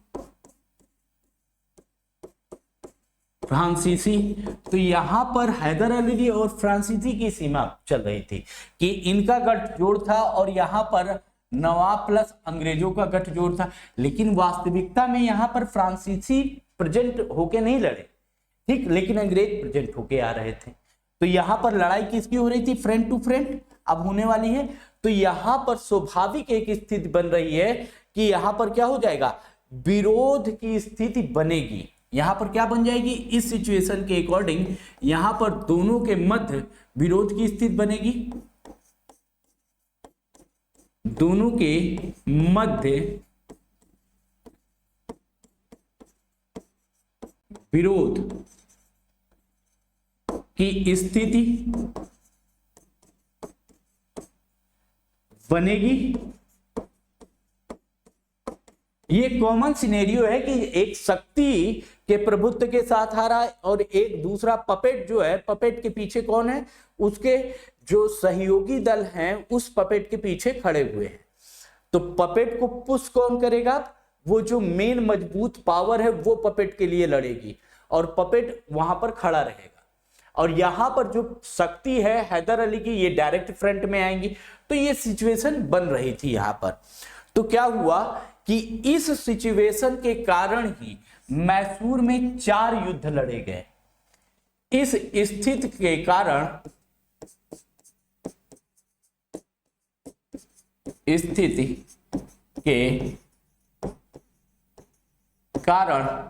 तो यहां पर हैदर अली और फ्रांसीसी की सीमा चल रही थी कि इनका गठजोड़ था, और यहां पर नवाब प्लस अंग्रेजों का गठजोड़ था। लेकिन वास्तविकता में यहां पर फ्रांसीसी प्रेजेंट होके नहीं लड़े, ठीक, लेकिन अंग्रेज प्रेजेंट होके आ रहे थे। तो यहां पर लड़ाई किसकी हो रही थी? फ्रंट टू फ्रंट अब होने वाली है। तो यहां पर स्वाभाविक एक स्थिति बन रही है कि यहां पर क्या हो जाएगा? विरोध की स्थिति बनेगी। यहां पर क्या बन जाएगी? इस सिचुएशन के अकॉर्डिंग यहां पर दोनों के मध्य विरोध की स्थिति बनेगी, दोनों के मध्य विरोध की स्थिति बनेगी। ये कॉमन सिनेरियो है कि एक शक्ति के प्रभुत्व के साथ आ रहा है, और एक दूसरा पपेट जो है, पपेट के पीछे कौन है? उसके जो सहयोगी दल हैं उस पपेट के पीछे खड़े हुए हैं। तो पपेट को पुश कौन करेगा? वो जो मेन मजबूत पावर है वो पपेट के लिए लड़ेगी, और पपेट वहां पर खड़ा रहेगा। और यहां पर जो शक्ति है हैदर अली की, ये डायरेक्ट फ्रंट में आएंगी। तो ये सिचुएशन बन रही थी यहां पर। तो क्या हुआ कि इस सिचुएशन के कारण ही मैसूर में 4 युद्ध लड़े गए। इस स्थिति के कारण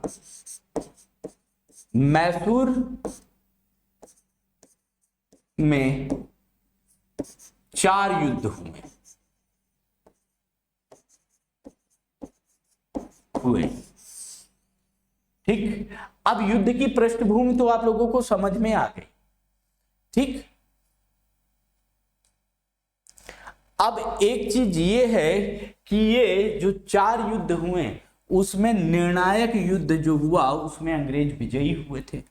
मैसूर में 4 युद्ध हुए। ठीक, अब युद्ध की पृष्ठभूमि तो आप लोगों को समझ में आ गई। ठीक, अब एक चीज ये है कि ये जो 4 युद्ध हुए उसमें निर्णायक युद्ध जो हुआ उसमें अंग्रेज विजयी हुए थे।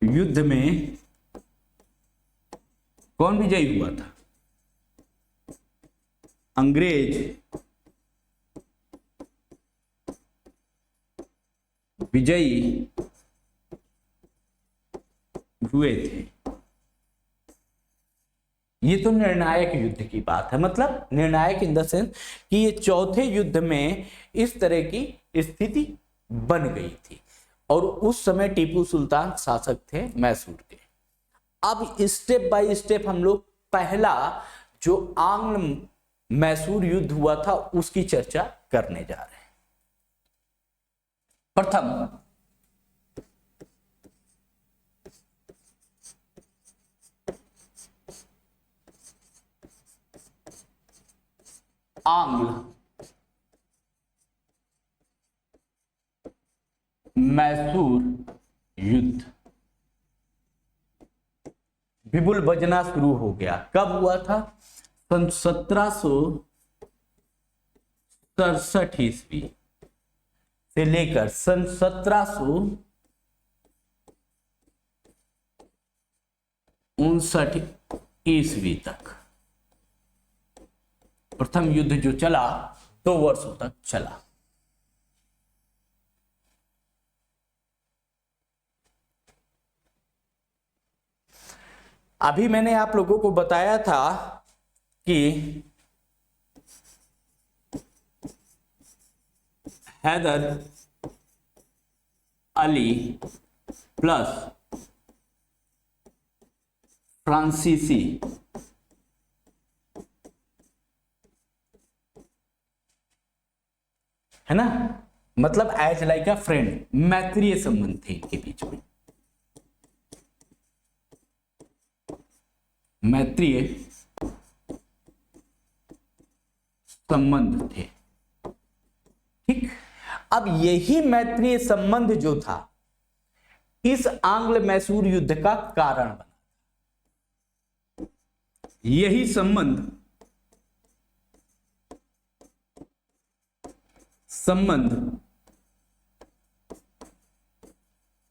युद्ध में कौन विजयी हुआ था? अंग्रेज विजयी हुए थे। ये तो निर्णायक युद्ध की बात है, मतलब निर्णायक इन द सेंस कि ये चौथे युद्ध में इस तरह की स्थिति बन गई थी, और उस समय टीपू सुल्तान शासक थे मैसूर के। अब स्टेप बाय स्टेप हम लोग पहला जो आंग्ल मैसूर युद्ध हुआ था उसकी चर्चा करने जा रहे हैं। प्रथम आंग्ल मैसूर युद्ध बिगुल बजना शुरू हो गया। कब हुआ था? सन 1767 ईस्वी से लेकर सन 1759 ईस्वी तक प्रथम युद्ध जो चला 2 वर्षों तक चला। अभी मैंने आप लोगों को बताया था कि हैदर अली प्लस फ्रांसीसी है ना, मतलब एज लाइक अ फ्रेंड, मैत्रीय संबंध थे इनके बीच में, मैत्रीय संबंध थे। ठीक, अब यही मैत्रीय संबंध जो था इस आंग्ल मैसूर युद्ध का कारण बना। यही संबंध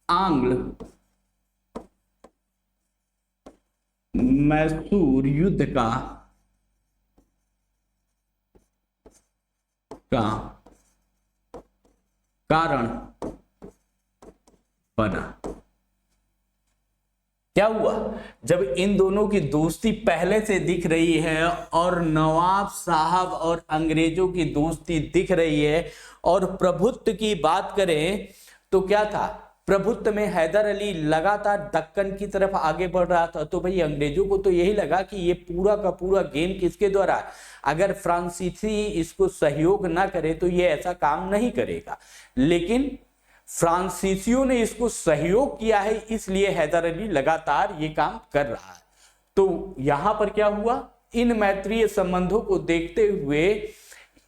आंग्ल मैसूर युद्ध का कारण बना। क्या हुआ? जब इन दोनों की दोस्ती पहले से दिख रही है और नवाब साहब और अंग्रेजों की दोस्ती दिख रही है, और प्रभुत्व की बात करें तो क्या था, प्रभुत्व में हैदर अली लगातार दक्कन की तरफ आगे बढ़ रहा था। तो भाई अंग्रेजों को तो यही लगा कि ये पूरा का पूरा गेम किसके द्वारा, अगर फ्रांसीसी इसको सहयोग ना करे तो ये ऐसा काम नहीं करेगा, लेकिन फ्रांसीसियों ने इसको सहयोग किया है, इसलिए हैदर अली लगातार ये काम कर रहा है। तो यहां पर क्या हुआ, इन मैत्रीय संबंधों को देखते हुए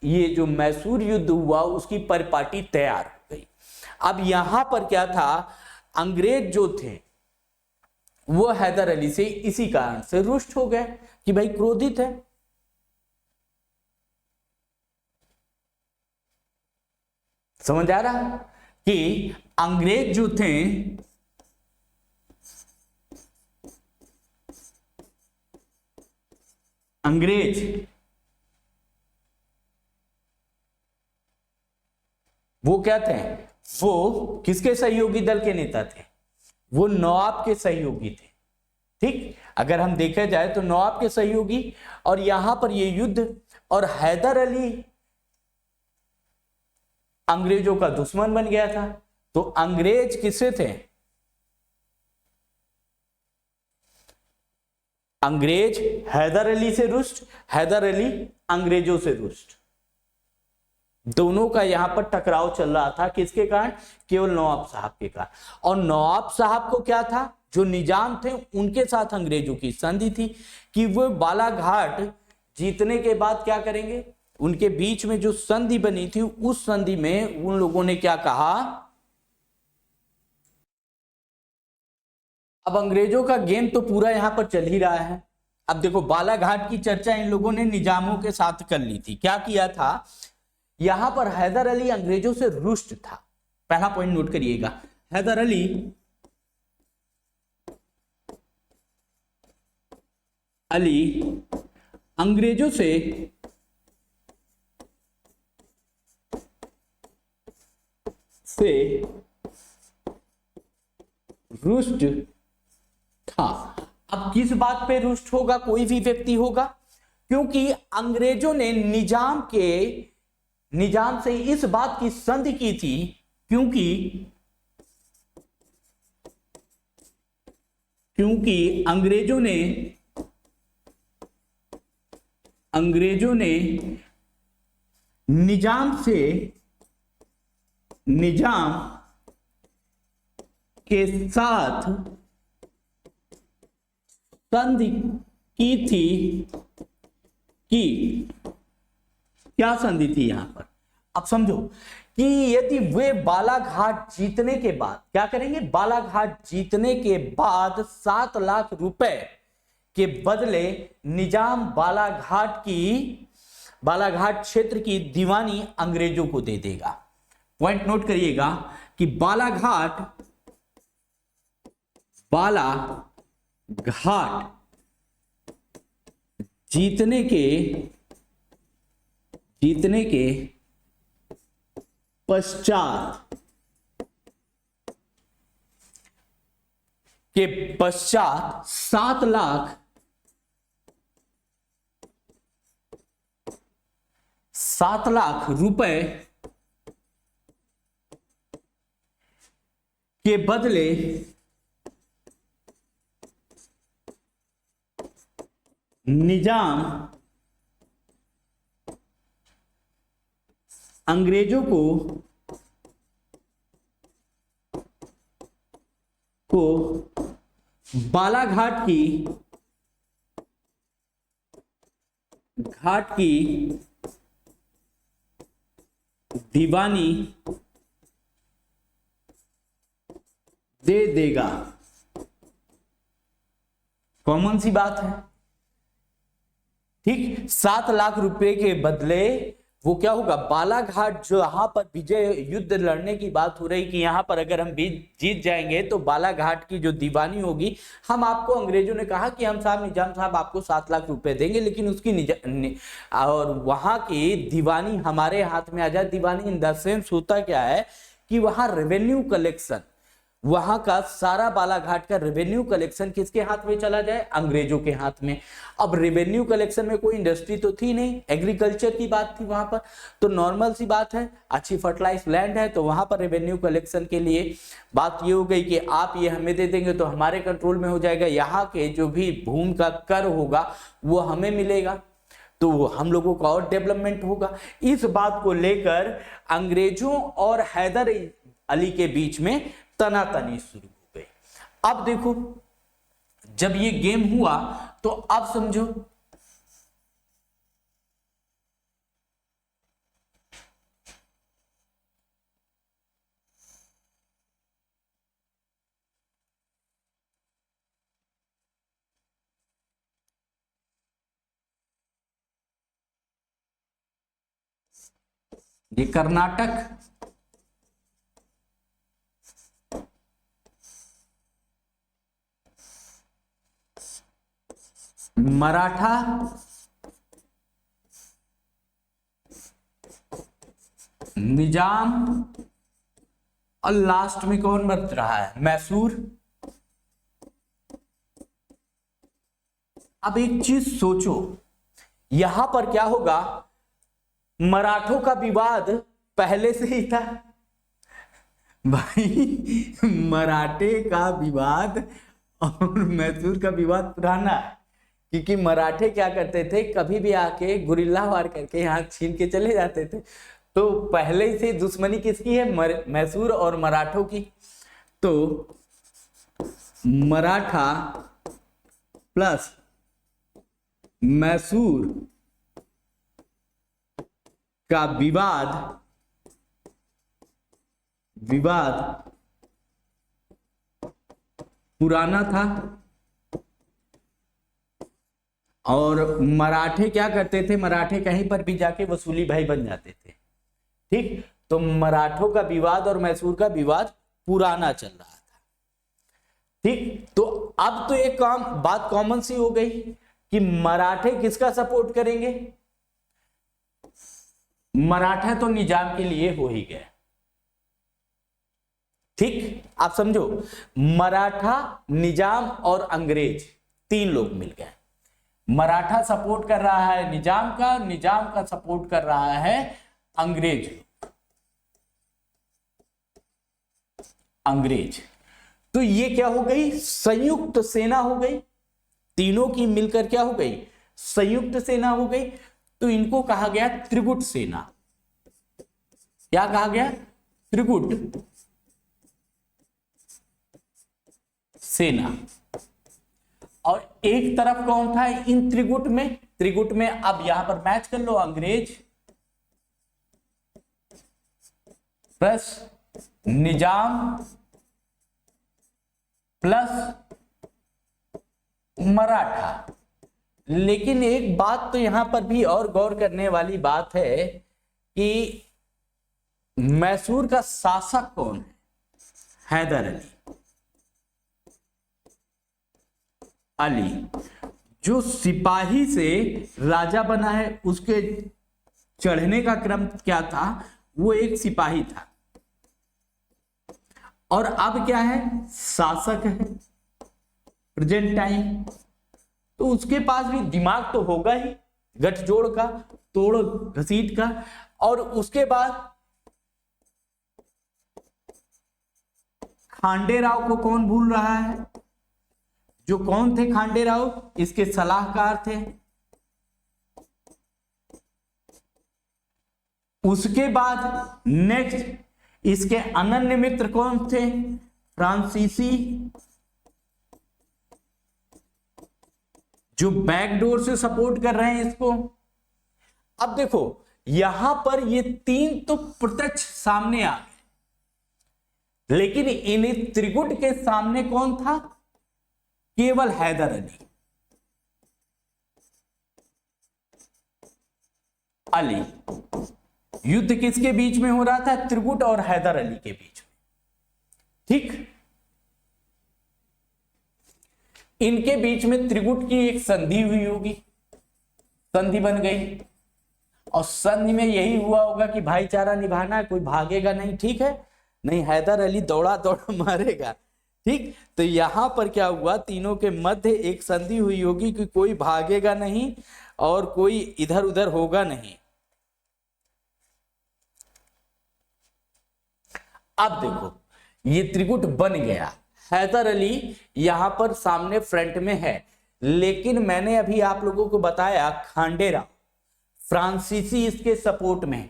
ये जो मैसूर युद्ध हुआ उसकी परिपाटी तैयार हो गई। अब यहां पर क्या था, अंग्रेज जो थे वो हैदर अली से इसी कारण से रुष्ट हो गए कि भाई क्रोधित है। समझ आ रहा है कि अंग्रेज जो थे वो क्या थे, वो किसके सहयोगी दल के नेता थे, वो नवाब के सहयोगी थे। ठीक, अगर हम देखा जाए तो नवाब के सहयोगी, और यहां पर ये युद्ध, और हैदर अली अंग्रेजों का दुश्मन बन गया था। तो अंग्रेज किससे थे, अंग्रेज हैदर अली से रुष्ट, हैदर अली अंग्रेजों से रुष्ट। दोनों का यहां पर टकराव चल रहा था, किसके कारण, केवल नवाब साहब के कारण। और नवाब साहब को क्या था, जो निजाम थे उनके साथ अंग्रेजों की संधि थी कि वो बालाघाट जीतने के बाद क्या करेंगे, उनके बीच में जो संधि बनी थी उस संधि में उन लोगों ने क्या कहा, अब अंग्रेजों का गेम तो पूरा यहां पर चल ही रहा है। अब देखो बालाघाट की चर्चा इन लोगों ने निजामों के साथ कर ली थी। क्या किया था, यहां पर हैदर अली अंग्रेजों से रुष्ट था। पहला पॉइंट नोट करिएगा, हैदर अली अंग्रेजों से रुष्ट था। अब किस बात पे रुष्ट होगा कोई भी व्यक्ति होगा, क्योंकि अंग्रेजों ने निजाम से इस बात की संधि की थी, क्योंकि अंग्रेजों ने निजाम के साथ संधि की थी कि क्या संधि थी, यहां पर अब समझो कि यदि वे बालाघाट जीतने के बाद क्या करेंगे, बालाघाट जीतने के बाद 7 लाख रुपए के बदले निजाम बालाघाट क्षेत्र की दीवानी अंग्रेजों को दे देगा। पॉइंट नोट करिएगा कि बालाघाट जीतने के पश्चात 7 लाख रुपए के बदले निजाम अंग्रेजों को बालाघाट की दीवानी दे देगा। कॉमन सी बात है, ठीक। 7 लाख रुपए के बदले वो क्या होगा, बालाघाट जो यहां पर विजय युद्ध लड़ने की बात हो रही कि यहां पर अगर हम जीत जाएंगे तो बालाघाट की जो दीवानी होगी, हम आपको अंग्रेजों ने कहा कि हम साहब निजाम साहब आपको 7 लाख रुपए देंगे, लेकिन उसकी और वहां की दीवानी हमारे हाथ में आ जाए। दीवानी इन द सेंस होता क्या है कि वहां रेवेन्यू कलेक्शन, वहां का सारा बालाघाट का रेवेन्यू कलेक्शन किसके हाथ में चला जाए, अंग्रेजों के हाथ में। अब रेवेन्यू कलेक्शन में कोई इंडस्ट्री तो थी नहीं, एग्रीकल्चर की बात थी वहां पर, तो नॉर्मल सी बात है, अच्छी फर्टिलाइज लैंड है, तो वहां पर रेवेन्यू कलेक्शन के लिए बात ये हो गई कि आप ये हमें दे देंगे तो हमारे कंट्रोल में हो जाएगा, यहाँ के जो भी भूमि का कर होगा वो हमें मिलेगा, तो हम लोगों का और डेवलपमेंट होगा। इस बात को लेकर अंग्रेजों और हैदर अली के बीच में तनातनी शुरू हो गई। अब देखो जब ये गेम हुआ तो अब समझो ये कर्नाटक, मराठा, निजाम और लास्ट में कौन बच रहा है, मैसूर। अब एक चीज सोचो, यहां पर क्या होगा, मराठों का विवाद पहले से ही था भाई, मराठे का विवाद और मैसूर का विवाद पुराना है, क्योंकि मराठे क्या करते थे, कभी भी आके गुरिल्ला वार करके यहाँ छीन के चले जाते थे। तो पहले से दुश्मनी किसकी है, मैसूर और मराठों की। तो मराठा प्लस मैसूर का विवाद पुराना था, और मराठे क्या करते थे, मराठे कहीं पर भी जाके वसूली भाई बन जाते थे, ठीक। तो मराठों का विवाद और मैसूर का विवाद पुराना चल रहा था, ठीक। तो अब तो एक बात कॉमन सी हो गई कि मराठे किसका सपोर्ट करेंगे, मराठा तो निजाम के लिए हो ही गए, ठीक। आप समझो, मराठा, निजाम और अंग्रेज 3 लोग मिल गए। मराठा सपोर्ट कर रहा है निजाम का, निजाम का सपोर्ट कर रहा है अंग्रेज। तो ये क्या हो गई, संयुक्त सेना हो गई, तीनों की मिलकर क्या हो गई, संयुक्त सेना हो गई। तो इनको कहा गया त्रिगुट सेना। क्या कहा गया, त्रिगुट सेना। और एक तरफ कौन था इन त्रिगुट में, अब यहां पर मैच कर लो, अंग्रेज प्लस निजाम प्लस मराठा। लेकिन एक बात तो यहां पर भी और गौर करने वाली बात है कि मैसूर का शासक कौन है? हैदर अली। जो सिपाही से राजा बना है उसके चढ़ने का क्रम क्या था? वो एक सिपाही था और अब क्या है? शासक है प्रेजेंट टाइम। तो उसके पास भी दिमाग तो होगा ही, गठजोड़ का, तोड़ घसीट का। और उसके बाद खांडे राव को कौन भूल रहा है? जो कौन थे खांडे राव? इसके सलाहकार थे। उसके बाद नेक्स्ट इसके अनन्य मित्र कौन थे? फ्रांसीसी, जो बैकडोर से सपोर्ट कर रहे हैं इसको। अब देखो यहां पर ये तीन तो प्रत्यक्ष सामने आ गए, लेकिन इन त्रिगुट के सामने कौन था? केवल हैदर अली। युद्ध किसके बीच में हो रहा था? त्रिगुट और हैदर अली के बीच में। ठीक, इनके बीच में त्रिगुट की एक संधि हुई होगी, संधि बन गई और संधि में यही हुआ होगा कि भाईचारा निभाना है, कोई भागेगा नहीं। ठीक है, नहीं हैदर अली दौड़ा दौड़ा मारेगा। ठीक, तो यहां पर क्या हुआ? तीनों के मध्य एक संधि हुई होगी कि कोई भागेगा नहीं और कोई इधर उधर होगा नहीं। अब देखो ये त्रिगुट बन गया, हैदर अली यहां पर सामने फ्रंट में है, लेकिन मैंने अभी आप लोगों को बताया खांडे राव, फ्रांसीसी इसके सपोर्ट में।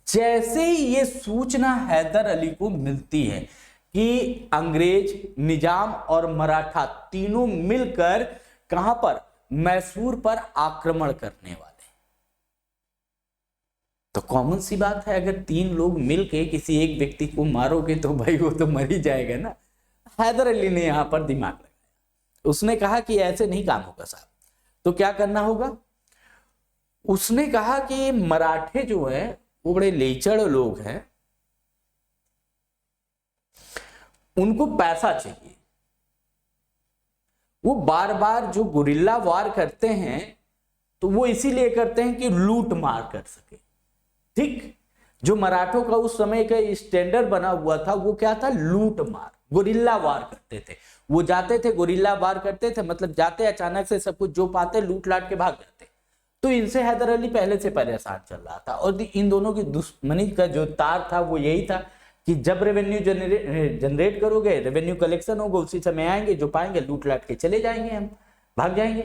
जैसे ही ये सूचना हैदर अली को मिलती है कि अंग्रेज, निजाम और मराठा तीनों मिलकर कहां पर? मैसूर पर आक्रमण करने वाले। तो कॉमन सी बात है, अगर तीन लोग मिलके किसी एक व्यक्ति को मारोगे तो भाई वो तो मर ही जाएगा ना। हैदर अली ने यहां पर दिमाग लगाया, उसने कहा कि ऐसे नहीं काम होगा साहब, तो क्या करना होगा? उसने कहा कि मराठे जो है वो बड़े लेचड़ लोग हैं, उनको पैसा चाहिए। वो बार बार जो गुरिल्ला वार करते हैं तो वो इसीलिए करते हैं कि लूट मार कर सके। ठीक, जो मराठों का उस समय का स्टैंडर्ड बना हुआ था वो क्या था? लूट मार, गुरिल्ला वार करते थे। वो जाते थे गुरिल्ला वार करते थे, मतलब जाते अचानक से सब कुछ जो पाते लूट लाट के भाग जाते। तो इनसे हैदर अली पहले से परेशान चल रहा था और इन दोनों की दुश्मनी का जो तार था वो यही था कि जब रेवेन्यू जनरेट करोगे, रेवेन्यू कलेक्शन होगा, उसी समय आएंगे, जो पाएंगे लूट लाट के चले जाएंगे, हम भाग जाएंगे।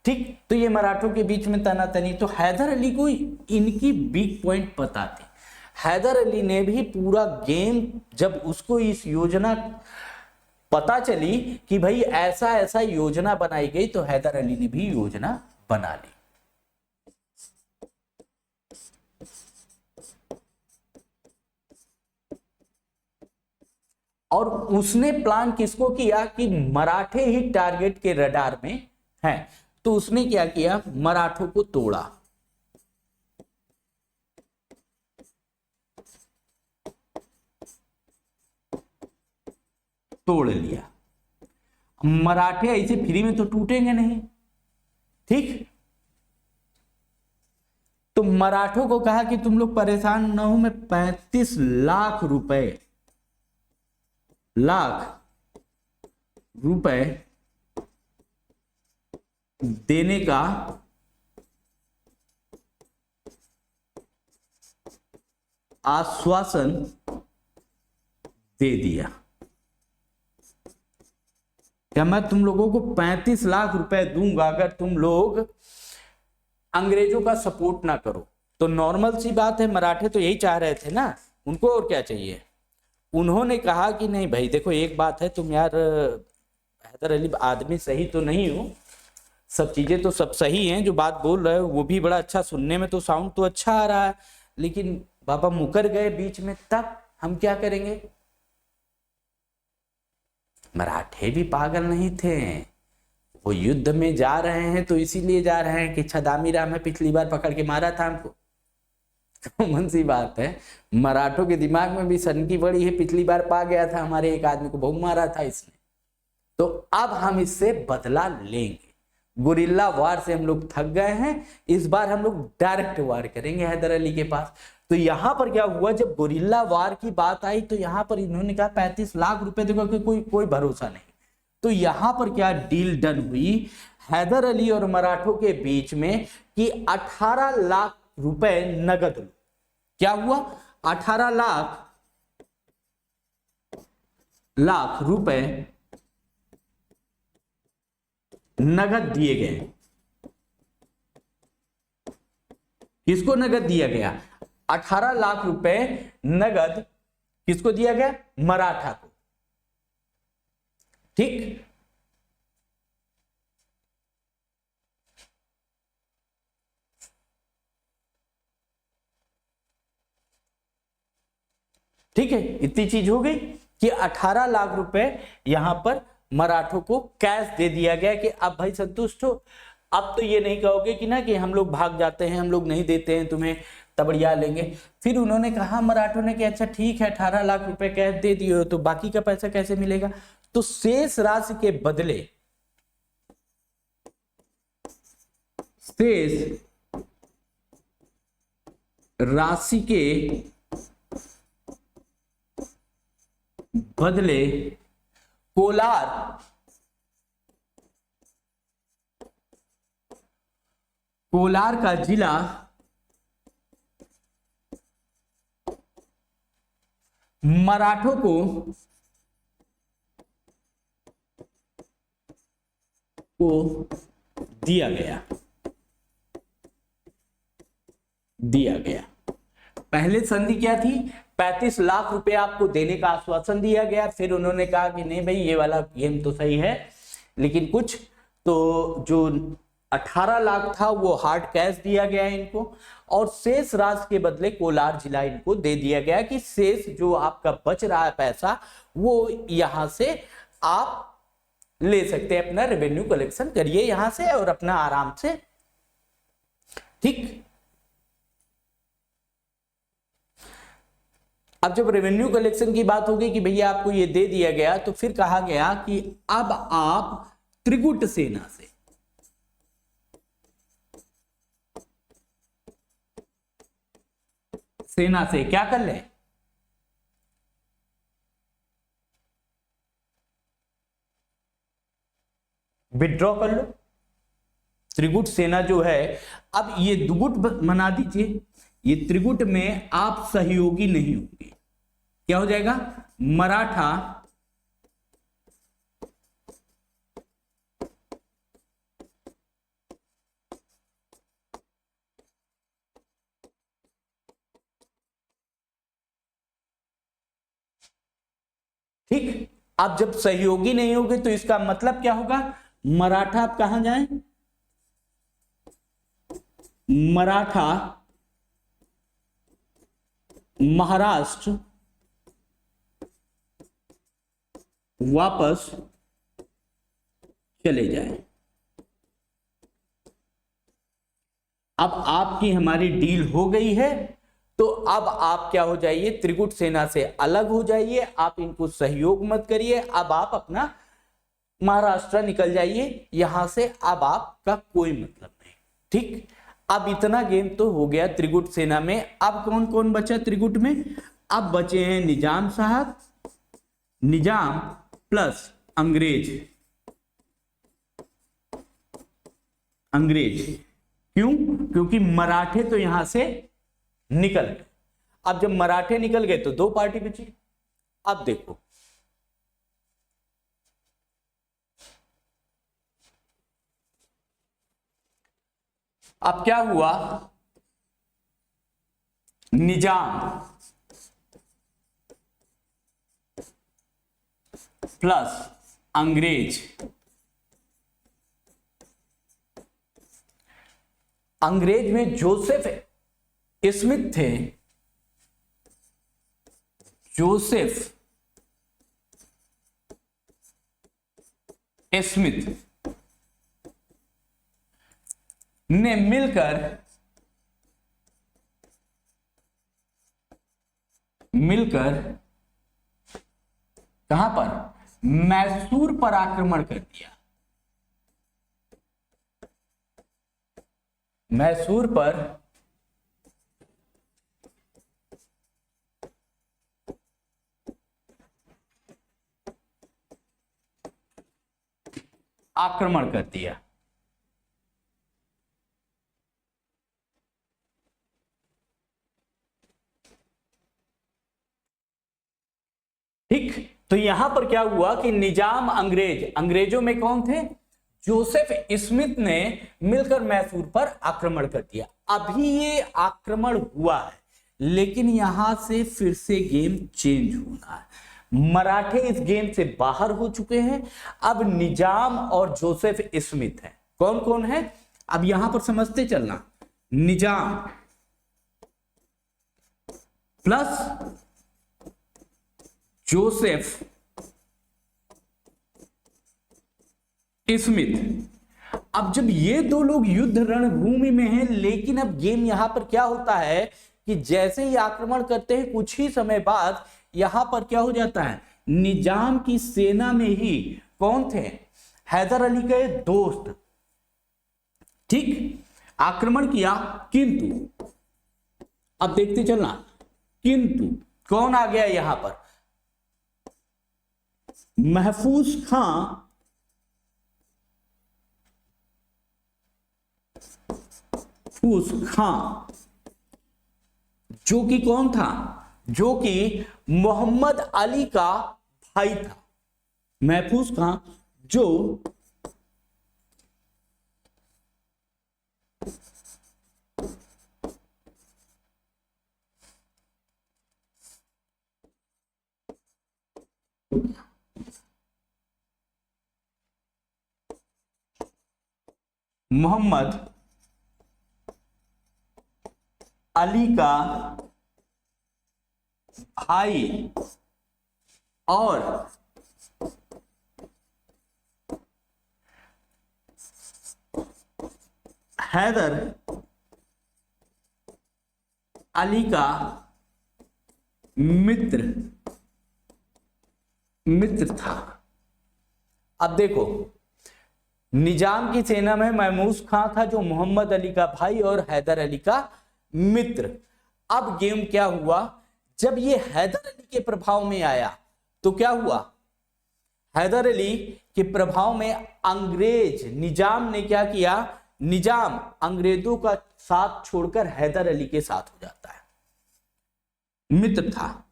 ठीक, तो ये मराठों के बीच में तनातनी। तो हैदर अली को इनकी वीक पॉइंट पता थी। हैदर अली ने भी पूरा गेम, जब उसको इस योजना पता चली कि भाई ऐसा ऐसा योजना बनाई गई, तो हैदर अली ने भी योजना बना ली। और उसने प्लान किसको किया कि मराठे ही टारगेट के रडार में हैं, तो उसने क्या किया? मराठों को तोड़ा। तोड़ लिया। मराठे ऐसे फ्री में तो टूटेंगे नहीं। ठीक, तो मराठों को कहा कि तुम लोग परेशान न हो, मैं 35 लाख रुपए देने का आश्वासन दे दिया। क्या मैं तुम लोगों को 35 लाख रुपए दूंगा अगर तुम लोग अंग्रेजों का सपोर्ट ना करो। तो नॉर्मल सी बात है, मराठे तो यही चाह रहे थे ना, उनको और क्या चाहिए। उन्होंने कहा कि नहीं भाई देखो, एक बात है, तुम यार हैदर अली आदमी सही तो नहीं हो, सब चीजें तो सब सही हैं, जो बात बोल रहे हो वो भी बड़ा अच्छा, सुनने में तो साउंड तो अच्छा आ रहा है, लेकिन बाबा मुकर गए बीच में तब हम क्या करेंगे? मराठे भी पागल नहीं थे, वो युद्ध में जा रहे हैं तो इसीलिए जा रहे हैं कि छदामी राम है पिछली बार पकड़ के मारा था हमको। कॉमन सी बात है, मराठों के दिमाग में भी सनकी बड़ी है, पिछली बार पा गया था हमारे एक आदमी को, बहु मारा था इसने, तो अब हम इससे बदला लेंगे। गुरिल्ला वार से हम लोग थक गए हैं, इस बार हम लोग डायरेक्ट वार करेंगे हैदर अली के पास। तो यहां पर क्या हुआ, जब गुरिल्ला वार की बात आई तो यहां पर इन्होंने कहा 35 लाख रुपए देगा, कि कोई भरोसा नहीं। तो यहां पर क्या डील डन हुई हैदर अली और मराठों के बीच में कि 18 लाख रुपए नगद लो। क्या हुआ? 18 लाख रुपए नगद दिए गए। किसको नगद दिया गया? 18 लाख रुपए नगद किसको दिया गया? मराठा को। ठीक, ठीक है, इतनी चीज हो गई कि 18 लाख रुपए यहां पर मराठों को कैश दे दिया गया कि अब भाई संतुष्ट हो, अब तो ये नहीं कहोगे कि ना कि हम लोग भाग जाते हैं, हम लोग नहीं देते हैं तुम्हें, तबड़िया लेंगे। फिर उन्होंने कहा मराठों ने कि अच्छा ठीक है 18 लाख रुपए कैश दे दिए हो, तो बाकी का पैसा कैसे मिलेगा? तो शेष राशि के बदले, शेष राशि के बदले कोलार का जिला मराठों को दिया गया। पहले संधि क्या थी? 35 लाख रुपए आपको देने का आश्वासन दिया गया। फिर उन्होंने कहा कि नहीं भाई ये वाला गेम तो सही है, लेकिन कुछ तो जो 18 लाख था वो हार्ड कैश दिया गया इनको, और शेष राशि के बदले कोलार जिला इनको दे दिया गया कि शेष जो आपका बच रहा है पैसा वो यहां से आप ले सकते हैं, अपना रेवेन्यू कलेक्शन करिए यहां से और अपना आराम से। ठीक, अब जब रेवेन्यू कलेक्शन की बात होगी कि भैया आपको ये दे दिया गया, तो फिर कहा गया कि अब आप त्रिगुट सेना से क्या कर ले? विड्रॉ कर लो। त्रिगुट सेना जो है, अब ये दुगुट बना दीजिए, ये त्रिगुट में आप सहयोगी नहीं होंगे। क्या हो जाएगा? मराठा ठीक, अब जब सहयोगी नहीं होगे तो इसका मतलब क्या होगा? मराठा आप कहां जाएं? मराठा महाराष्ट्र वापस चले जाएं। अब आपकी हमारी डील हो गई है, तो अब आप क्या हो जाइए? त्रिगुट सेना से अलग हो जाइए, आप इनको सहयोग मत करिए, अब आप अपना महाराष्ट्र निकल जाइए यहां से, अब आपका कोई मतलब नहीं। ठीक, अब इतना गेम तो हो गया त्रिगुट सेना में। अब कौन कौन बचा त्रिगुट में? अब बचे हैं निजाम साहब, निजाम प्लस अंग्रेज। क्यों? क्योंकि मराठे तो यहां से निकल गए। अब जब मराठे निकल गए तो दो पार्टी बची। अब देखो, अब क्या हुआ? निजाम प्लस अंग्रेज। अंग्रेज में जोसेफ स्मिथ थे, जोसेफ स्मिथ ने मिलकर कहां पर, मैसूर पर आक्रमण कर दिया। मैसूर पर आक्रमण कर दिया। ठीक, तो यहां पर क्या हुआ कि निजाम अंग्रेजों में कौन थे, जोसेफ स्मिथ ने मिलकर मैसूर पर आक्रमण कर दिया। अभी ये आक्रमण हुआ है, लेकिन यहां से फिर से गेम चेंज होना है। मराठे इस गेम से बाहर हो चुके हैं, अब निजाम और जोसेफ स्मिथ है। कौन कौन है, अब यहां पर समझते चलना, निजाम प्लस जोसेफ स्मिथ। अब जब ये दो लोग युद्ध रणभूमि में हैं, लेकिन अब गेम यहां पर क्या होता है कि जैसे ही आक्रमण करते हैं कुछ ही समय बाद यहां पर क्या हो जाता है, निजाम की सेना में ही कौन थे, हैदर अली के दोस्त, ठीक, आक्रमण किया। किंतु अब देखते चलना, किंतु कौन आ गया यहां पर, महफूज खां, जो कि कौन था, जो कि मोहम्मद अली का भाई था। महफूज खां जो मोहम्मद अली का भाई और हैदर अली का मित्र था। अब देखो, निजाम की सेना में महमूद खां था जो मोहम्मद अली का भाई और हैदर अली का मित्र। अब गेम क्या हुआ, जब ये हैदर अली के प्रभाव में आया तो क्या हुआ, हैदर अली के प्रभाव में अंग्रेज निजाम ने क्या किया, निजाम अंग्रेजों का साथ छोड़कर हैदर अली के साथ हो जाता है, मित्र था।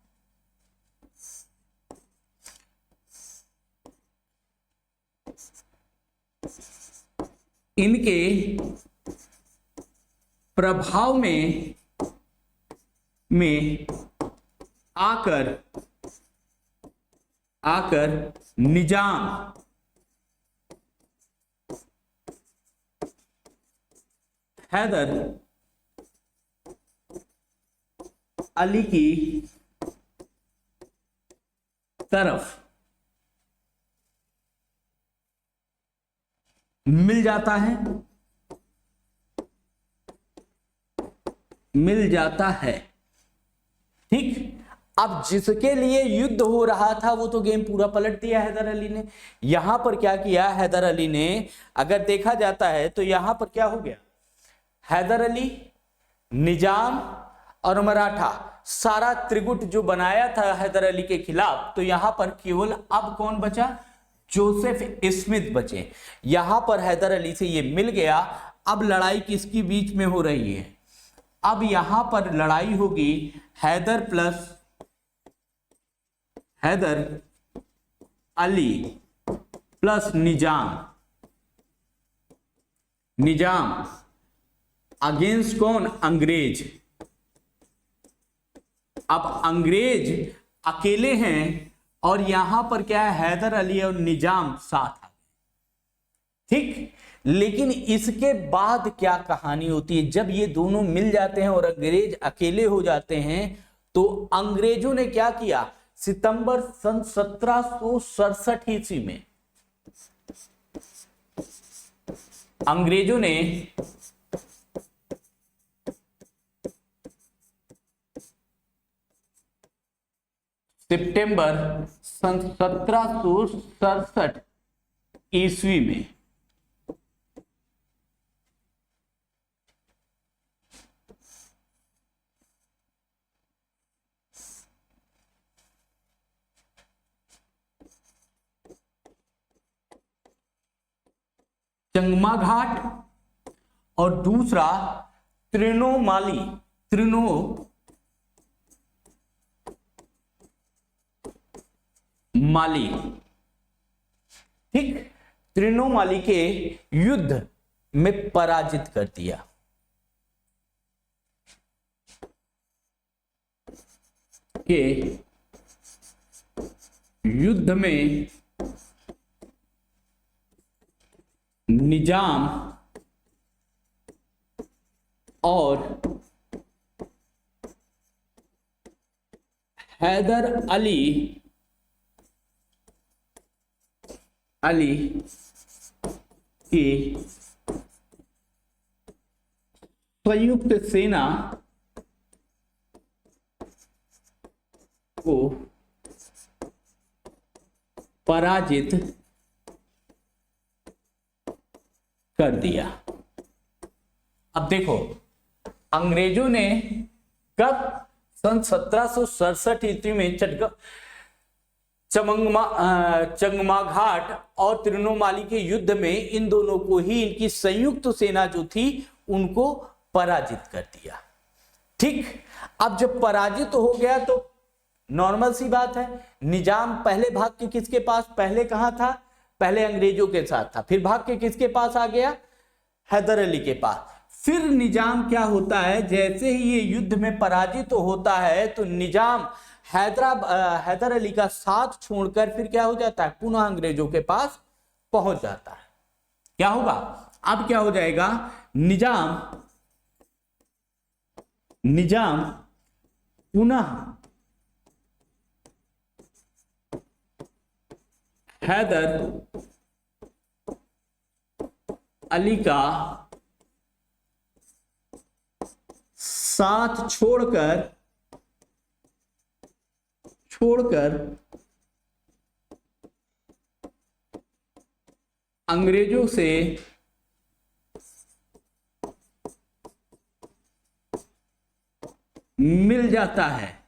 इनके प्रभाव में आकर निजाम हैदर अली की तरफ मिल जाता है, ठीक। अब जिसके लिए युद्ध हो रहा था वो तो गेम पूरा पलट दिया हैदर अली ने। यहां पर क्या किया हैदर अली ने, अगर देखा जाता है तो यहां पर क्या हो गया, हैदर अली, निजाम और मराठा सारा त्रिगुट जो बनाया था हैदर अली के खिलाफ, तो यहां पर केवल अब कौन बचा, जोसेफ स्मिथ बचे। यहां पर हैदर अली से ये मिल गया। अब लड़ाई किसकी बीच में हो रही है, अब यहां पर लड़ाई होगी हैदर अली प्लस निजाम अगेंस्ट कौन, अंग्रेज। अब अंग्रेज अकेले हैं और यहां पर क्या है, हैदर अली और निजाम साथ आ गए, ठीक। लेकिन इसके बाद क्या कहानी होती है, जब ये दोनों मिल जाते हैं और अंग्रेज अकेले हो जाते हैं, तो अंग्रेजों ने क्या किया, सितंबर सन 1767 ईस्वी में अंग्रेजों ने सितंबर सन 1767 ईस्वी में चंगमा घाट और दूसरा त्रिनोमाली, ठीक, त्रिनोमाली के युद्ध में पराजित कर दिया। के युद्ध में निजाम और हैदर अली की संयुक्त सेना को पराजित कर दिया। अब देखो अंग्रेजों ने कब, सन 1767 ईस्वी में चंगमा घाट और त्रिनोमाली के युद्ध में इन दोनों को ही, इनकी संयुक्त सेना जो थी उनको पराजित कर दिया। ठीक, अब जब पराजित हो गया तो नॉर्मल सी बात है, निजाम पहले भाग के किसके पास, पहले कहां था, पहले अंग्रेजों के साथ था, फिर भाग के किसके पास आ गया, हैदर अली के पास। फिर निजाम क्या होता है, जैसे ही ये युद्ध में पराजित होता है तो निजाम हैदर अली का साथ छोड़कर फिर क्या हो जाता है, पुनः अंग्रेजों के पास पहुंच जाता है। क्या होगा, अब क्या हो जाएगा, निजाम पुनः हैदर अली का साथ छोड़कर अंग्रेजों से मिल जाता है।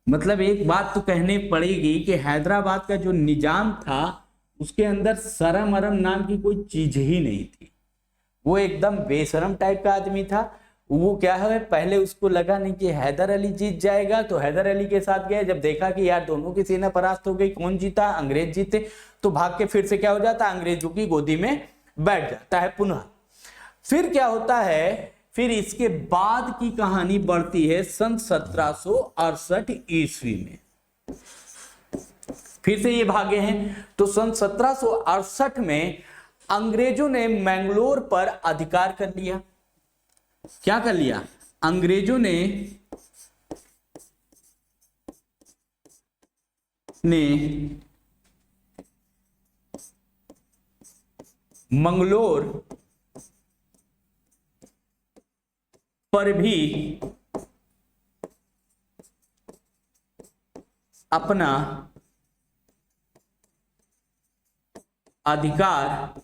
मतलब एक बात तो कहनी पड़ेगी कि हैदराबाद का जो निजाम था उसके अंदर शरम अरम नाम की कोई चीज ही नहीं थी, वो एकदम बेशरम टाइप का आदमी था। वो क्या है, पहले उसको लगा नहीं कि हैदर अली जीत जाएगा, तो हैदर अली के साथ गया, जब देखा कि यार दोनों की सेना परास्त हो गई, कौन जीता, अंग्रेज जीते, तो भाग के फिर से क्या हो जाता, अंग्रेजों की गोदी में बैठ जाता है पुनः। फिर क्या होता है, फिर इसके बाद की कहानी बढ़ती है सन 1768 ईस्वी में, फिर से ये भागे हैं। तो सन 1768 में अंग्रेजों ने मैंगलोर पर अधिकार कर लिया। क्या कर लिया, अंग्रेजों ने मंगलोर पर भी अपना अधिकार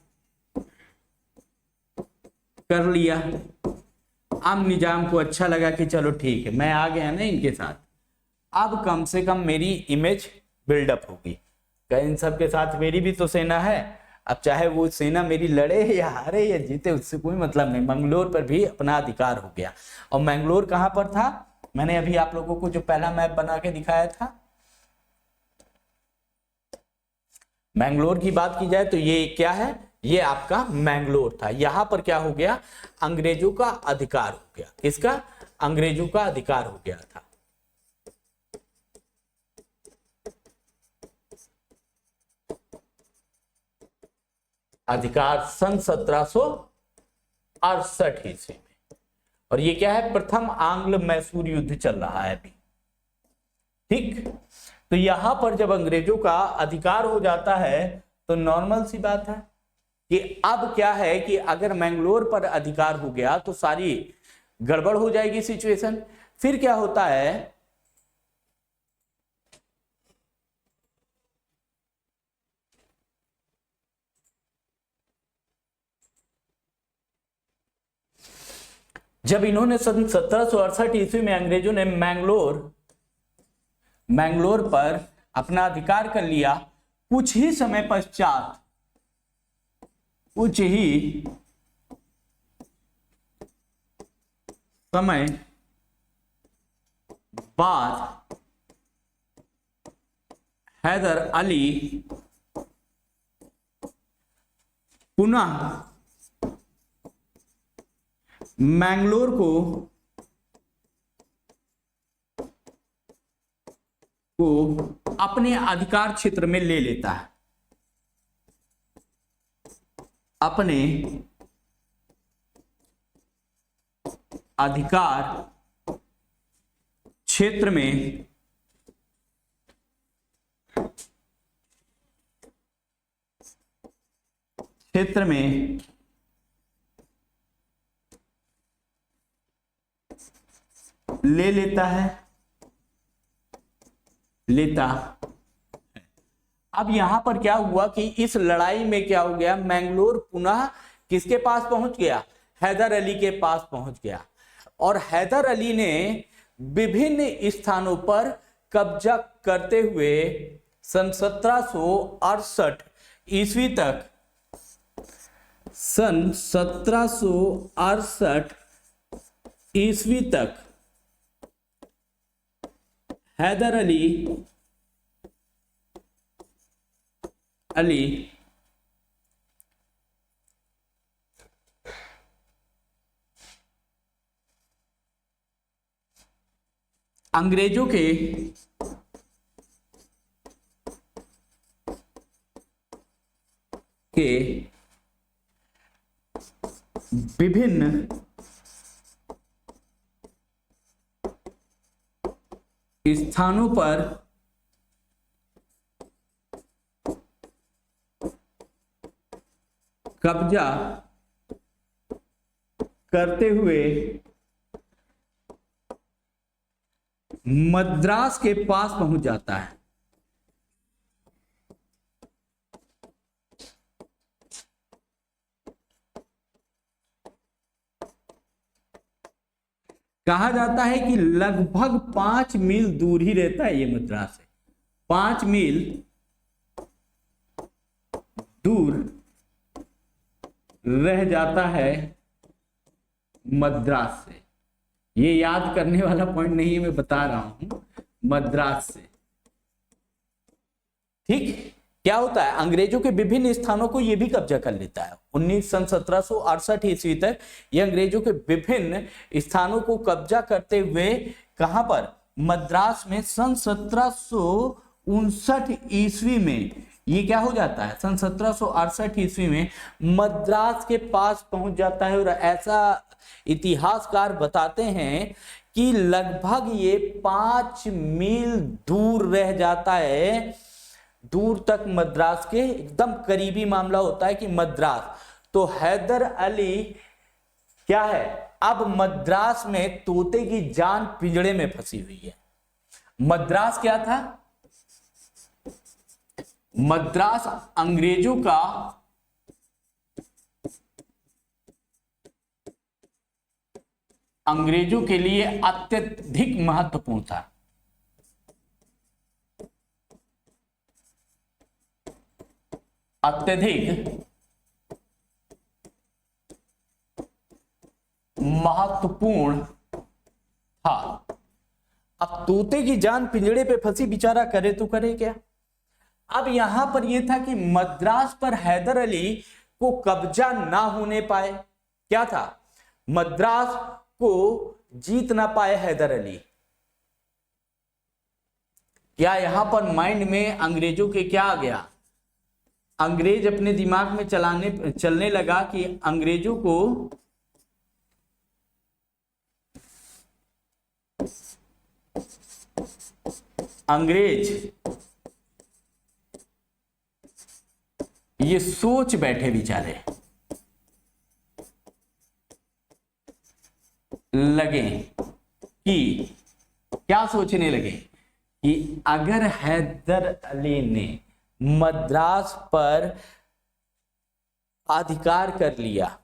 कर लिया। अब निजाम को अच्छा लगा कि चलो ठीक है, मैं आ गया ना इनके साथ, अब कम से कम मेरी इमेज बिल्डअप होगी, कहीं इन सब के साथ मेरी भी तो सेना है। अब चाहे वो सेना मेरी लड़े या हारे या जीते, उससे कोई मतलब नहीं, मंगलोर पर भी अपना अधिकार हो गया। और मंगलोर कहां पर था, मैंने अभी आप लोगों को जो पहला मैप बना के दिखाया था, मैंगलोर की बात की जाए तो ये क्या है, ये आपका मैंगलोर था। यहां पर क्या हो गया, अंग्रेजों का अधिकार हो गया। किसका, अंग्रेजों का अधिकार हो गया था। अधिकार सन 1768 ईस्वी में। और ये क्या है, प्रथम आंग्ल मैसूर युद्ध चल रहा है अभी। ठीक, तो यहां पर जब अंग्रेजों का अधिकार हो जाता है तो नॉर्मल सी बात है कि अब क्या है कि अगर मैंगलोर पर अधिकार हो गया तो सारी गड़बड़ हो जाएगी सिचुएशन। फिर क्या होता है, जब इन्होंने सन 1768 ईस्वी में अंग्रेजों ने मैंगलोर पर अपना अधिकार कर लिया, कुछ ही समय बाद हैदर अली पुनः मैंगलोर को अपने अधिकार क्षेत्र में ले लेता है, अपने अधिकार क्षेत्र में ले लेता। अब यहां पर क्या हुआ कि इस लड़ाई में क्या हो गया, मैंगलोर पुनः किसके पास पहुंच गया, हैदर अली के पास पहुंच गया। और हैदर अली ने विभिन्न स्थानों पर कब्जा करते हुए सन 1768 ईस्वी तक हैदर अली अंग्रेजों के विभिन्न स्थानों पर कब्जा करते हुए मद्रास के पास पहुंच जाता है। कहा जाता है कि लगभग 5 मील दूर ही रहता है ये मद्रास से, 5 मील दूर रह जाता है मद्रास से। ये याद करने वाला पॉइंट नहीं है, मैं बता रहा हूं, मद्रास से। ठीक, क्या होता है, अंग्रेजों के विभिन्न स्थानों को ये भी कब्जा कर लेता है। 1768 ईस्वी तक ये अंग्रेजों के विभिन्न स्थानों को कब्जा करते हुए कहां पर, मद्रास में सन 1759 ईस्वी में ये क्या हो जाता है, सन 1768 ईस्वी में मद्रास के पास पहुंच जाता है। और ऐसा इतिहासकार बताते हैं कि लगभग ये 5 मील दूर रह जाता है, दूर तक मद्रास के एकदम करीबी मामला होता है कि मद्रास। तो हैदर अली क्या है, अब मद्रास में तोते की जान पिंजड़े में फंसी हुई है। मद्रास क्या था, मद्रास अंग्रेजों के लिए अत्यधिक महत्वपूर्ण था। अत्यधिक महत्वपूर्ण था। अब तोते की जान पिंजड़े पे फंसी, बेचारा करे तो करे क्या। अब यहां पर यह था कि मद्रास पर हैदर अली को कब्जा ना होने पाए, क्या था, मद्रास को जीत ना पाए हैदर अली। क्या यहां पर माइंड में अंग्रेजों के क्या आ गया, अंग्रेज अपने दिमाग में चलने लगा कि अंग्रेजों को अंग्रेज ये सोच बैठे बेचारे लगे कि क्या सोचने लगे कि अगर हैदर अली ने मद्रास पर अधिकार कर लिया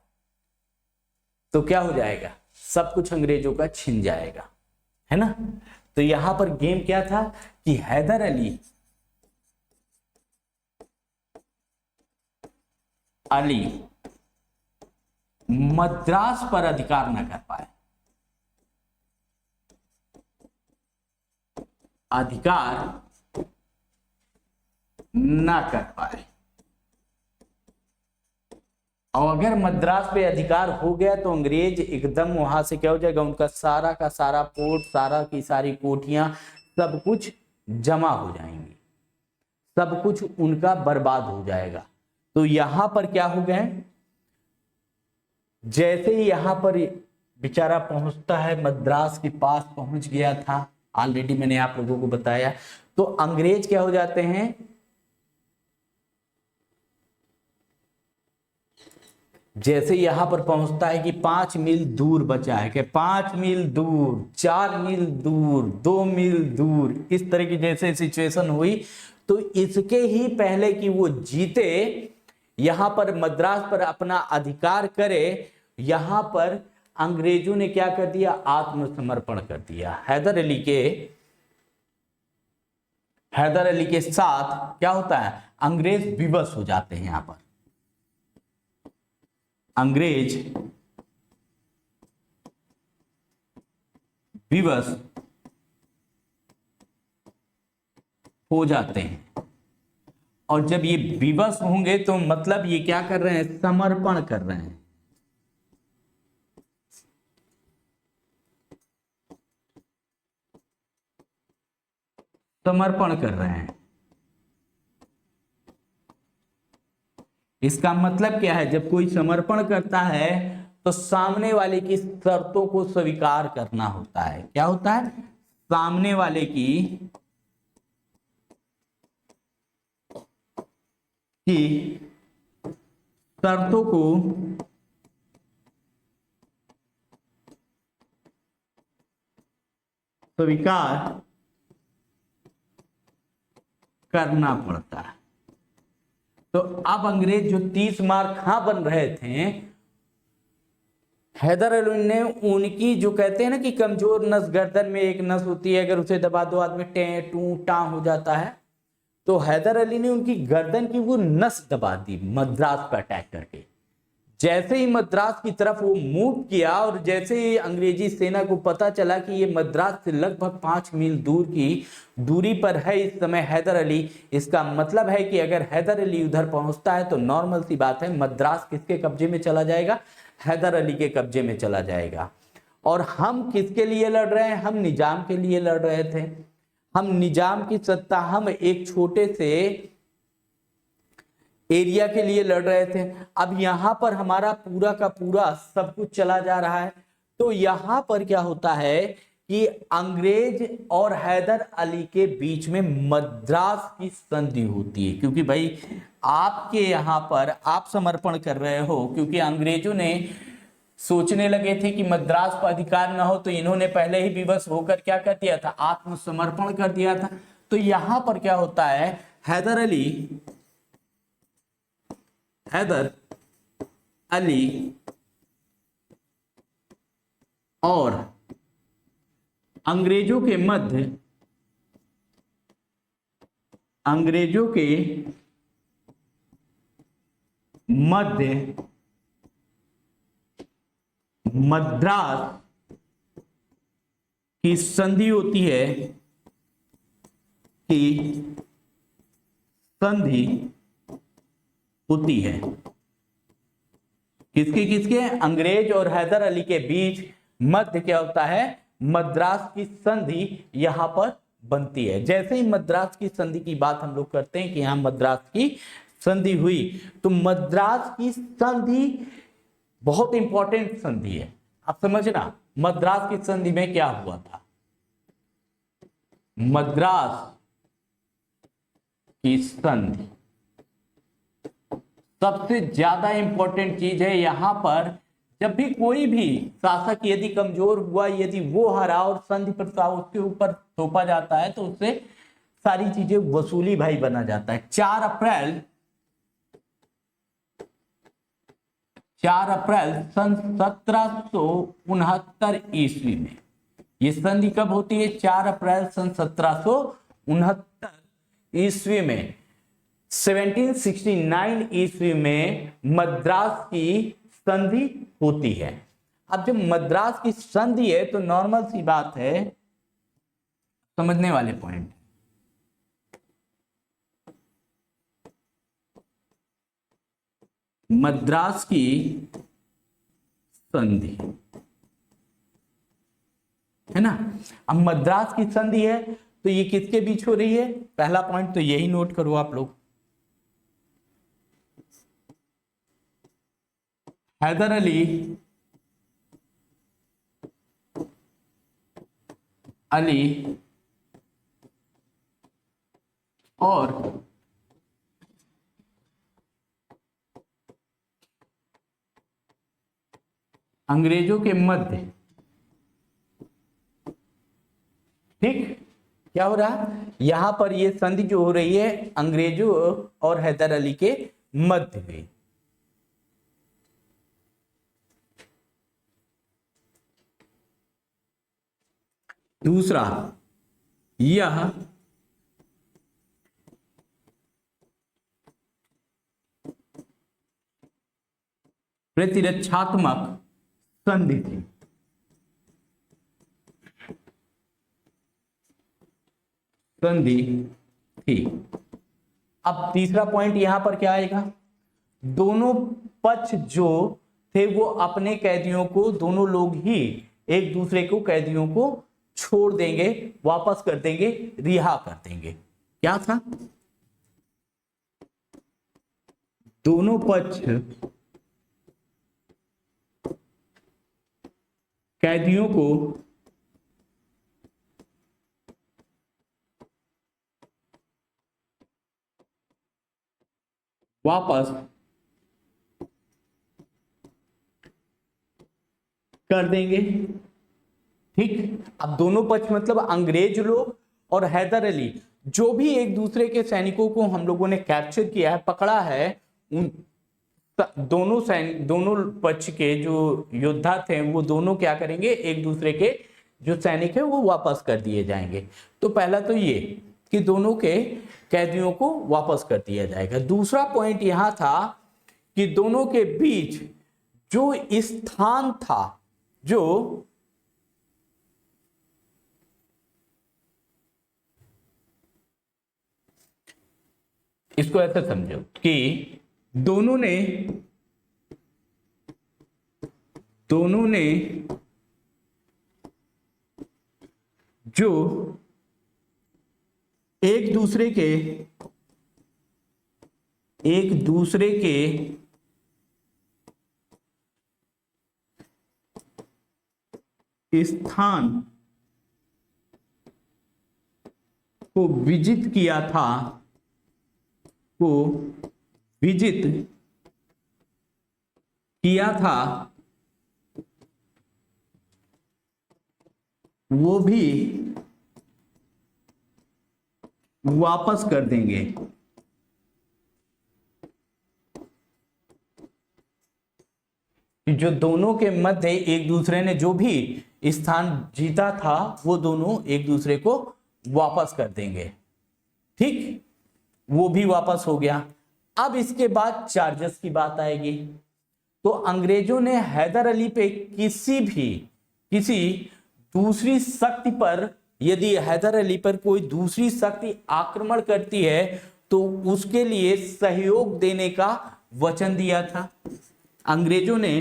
तो क्या हो जाएगा, सब कुछ अंग्रेजों का छिन जाएगा, है ना। तो यहां पर गेम क्या था कि हैदर अली मद्रास पर अधिकार न कर पाए, अधिकार ना कर पाए, और अगर मद्रास पे अधिकार हो गया तो अंग्रेज एकदम वहां से क्या हो जाएगा, उनका सारा का सारा पोर्ट, सारा की सारी कोठियां, सब कुछ जमा हो जाएंगी, सब कुछ उनका बर्बाद हो जाएगा। तो यहां पर क्या हो गए, जैसे ही यहां पर बेचारा पहुंचता है, मद्रास के पास पहुंच गया था, ऑलरेडी मैंने आप लोगों को बताया, तो अंग्रेज क्या हो जाते हैं, जैसे यहां पर पहुंचता है कि 5 मील दूर बचा है, कि 5 मील दूर, 4 मील दूर, 2 मील दूर, इस तरह की जैसे सिचुएशन हुई, तो इसके ही पहले कि वो जीते, यहां पर मद्रास पर अपना अधिकार करे, यहां पर अंग्रेजों ने क्या कर दिया, आत्मसमर्पण कर दिया। हैदर अली के साथ क्या होता है, अंग्रेज विवश हो जाते हैं। यहां पर अंग्रेज विवश हो जाते हैं, और जब ये विवश होंगे तो मतलब ये क्या कर रहे हैं, समर्पण कर रहे हैं। समर्पण कर रहे हैं, इसका मतलब क्या है, जब कोई समर्पण करता है तो सामने वाले की शर्तों को स्वीकार करना होता है। क्या होता है, सामने वाले की शर्तों को स्वीकार करना पड़ता है। तो अब अंग्रेज जो 30 मार खा बन रहे थे, हैदर अली ने उनकी, जो कहते हैं ना कि कमजोर नस, गर्दन में एक नस होती है, अगर उसे दबा दो आदमी टे टू टा हो जाता है, तो हैदर अली ने उनकी गर्दन की वो नस दबा दी मद्रास पर अटैक करके। जैसे ही मद्रास की तरफ वो मूव किया, और जैसे ही अंग्रेजी सेना को पता चला कि ये मद्रास से लगभग 5 मील दूर की दूरी पर है इस समय हैदर अली, इसका मतलब है कि अगर हैदर अली उधर पहुंचता है तो नॉर्मल सी बात है, मद्रास किसके कब्जे में चला जाएगा, हैदर अली के कब्जे में चला जाएगा। और हम किसके लिए लड़ रहे हैं, हम निजाम के लिए लड़ रहे थे, हम निजाम की सत्ता, हम एक छोटे से एरिया के लिए लड़ रहे थे। अब यहां पर हमारा पूरा का पूरा सब कुछ चला जा रहा है। तो यहां पर क्या होता है कि अंग्रेज और हैदर अली के बीच में मद्रास की संधि होती है, क्योंकि भाई आपके यहां पर आप समर्पण कर रहे हो, क्योंकि अंग्रेजों ने सोचने लगे थे कि मद्रास पर अधिकार ना हो, तो इन्होंने पहले ही विवश होकर क्या कर दिया था, आत्मसमर्पण कर दिया था। तो यहां पर क्या होता है, हैदर अली और अंग्रेजों के मध्य मद्रास की संधि होती है, किसके अंग्रेज और हैदर अली के बीच मध्य क्या होता है, मद्रास की संधि यहां पर बनती है। जैसे ही मद्रास की संधि की बात हम लोग करते हैं कि यहां मद्रास की संधि हुई, तो मद्रास की संधि बहुत इंपॉर्टेंट संधि है। आप समझना मद्रास की संधि में क्या हुआ था। मद्रास की संधि। सबसे ज्यादा इंपॉर्टेंट चीज है यहां पर, जब भी कोई भी शासक यदि कमजोर हुआ, यदि वो हरा और संधि प्रस्ताव उसके ऊपर थोपा जाता है तो उससे सारी चीजें वसूली भाई बना जाता है। 4 अप्रैल सन 1769 ईस्वी में, ये संधि कब होती है? 4 अप्रैल सन 1769 ईस्वी में। 1769 ईस्वी में मद्रास की संधि होती है। अब जब मद्रास की संधि है तो नॉर्मल सी बात है, समझने वाले पॉइंट, मद्रास की संधि है ना। अब मद्रास की संधि है तो ये किसके बीच हो रही है? पहला पॉइंट तो यही नोट करो आप लोग, हैदर अली और अंग्रेजों के मध्य। ठीक, क्या हो रहा है यहां पर? ये संधि जो हो रही है अंग्रेजों और हैदर अली के मध्य हुई। दूसरा, यह प्रतिरक्षात्मक संधि थी। संधि थी। अब तीसरा पॉइंट यहां पर क्या आएगा? दोनों पक्ष जो थे वो अपने कैदियों को, दोनों लोग ही एक दूसरे को, कैदियों को छोड़ देंगे, वापस कर देंगे, रिहा कर देंगे। क्या था? दोनों पक्ष कैदियों को वापस कर देंगे। ठीक, अब दोनों पक्ष मतलब अंग्रेज लोग और हैदर अली, जो भी एक दूसरे के सैनिकों को हम लोगों ने कैप्चर किया है, पकड़ा है, उन दोनों पक्ष के जो योद्धा थे वो दोनों क्या करेंगे? एक दूसरे के जो सैनिक है वो वापस कर दिए जाएंगे। तो पहला तो ये कि दोनों के कैदियों को वापस कर दिया जाएगा। दूसरा पॉइंट यहां था कि दोनों के बीच जो स्थान था, जो इसको ऐसे समझो कि दोनों ने जो एक दूसरे के स्थान को विजिट किया था, वो भी वापस कर देंगे। जो दोनों के मध्य एक दूसरे ने जो भी स्थान जीता था वो दोनों एक दूसरे को वापस कर देंगे। ठीक, वो भी वापस हो गया। अब इसके बाद चार्जेस की बात आएगी। तो अंग्रेजों ने हैदर अली पे किसी दूसरी शक्ति पर, यदि हैदर अली पर कोई दूसरी शक्ति आक्रमण करती है तो उसके लिए सहयोग देने का वचन दिया था। अंग्रेजों ने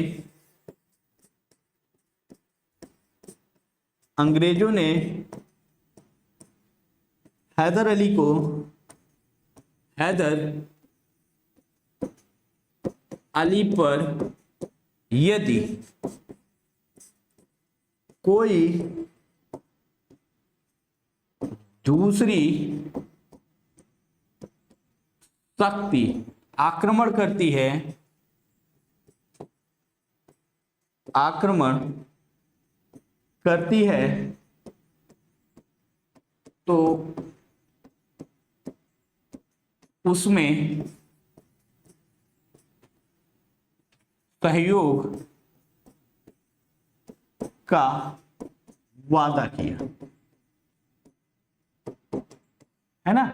हैदर अली पर यदि कोई दूसरी शक्ति आक्रमण करती है, आक्रमण करती है तो उसमें सहयोग का वादा किया, है ना,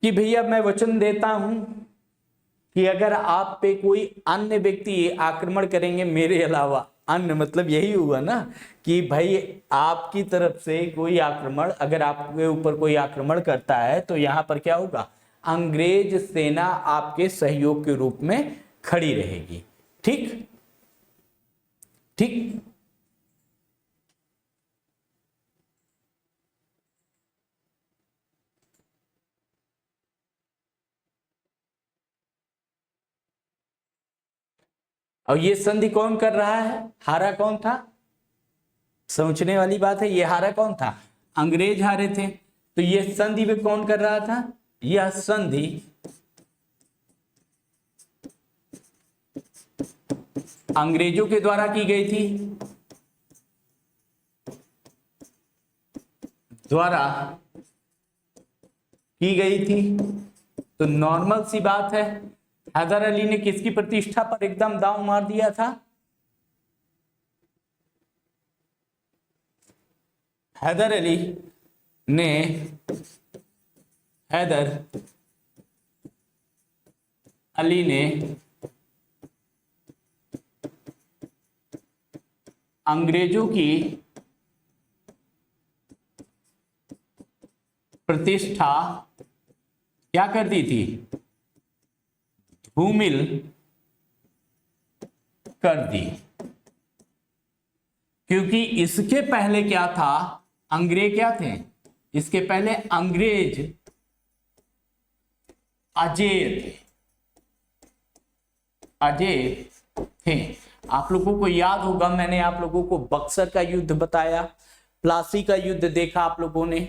कि भैया मैं वचन देता हूं कि अगर आप पे कोई अन्य व्यक्ति आक्रमण करेंगे मेरे अलावा, अन्य मतलब यही हुआ ना कि भाई आपकी तरफ से कोई आक्रमण, अगर आपके ऊपर कोई आक्रमण करता है तो यहां पर क्या होगा, अंग्रेज सेना आपके सहयोग के रूप में खड़ी रहेगी। ठीक ठीक। और ये संधि कौन कर रहा है, हारा कौन था, सोचने वाली बात है, ये हारा कौन था, अंग्रेज हारे थे। तो ये संधि में कौन कर रहा था, यह संधि अंग्रेजों के द्वारा की गई थी, द्वारा की गई थी। तो नॉर्मल सी बात है, हैदर अली ने किसकी प्रतिष्ठा पर एकदम दांव मार दिया था, हैदर अली ने, हैदर अली ने अंग्रेजों की प्रतिष्ठा क्या कर दी थी, धूमिल कर दी। क्योंकि इसके पहले क्या था, अंग्रेज क्या थे, इसके पहले अंग्रेज अजेय थे, अजेय थे। आप लोगों को याद होगा मैंने आप लोगों को बक्सर का युद्ध बताया, प्लासी का युद्ध देखा आप लोगों ने।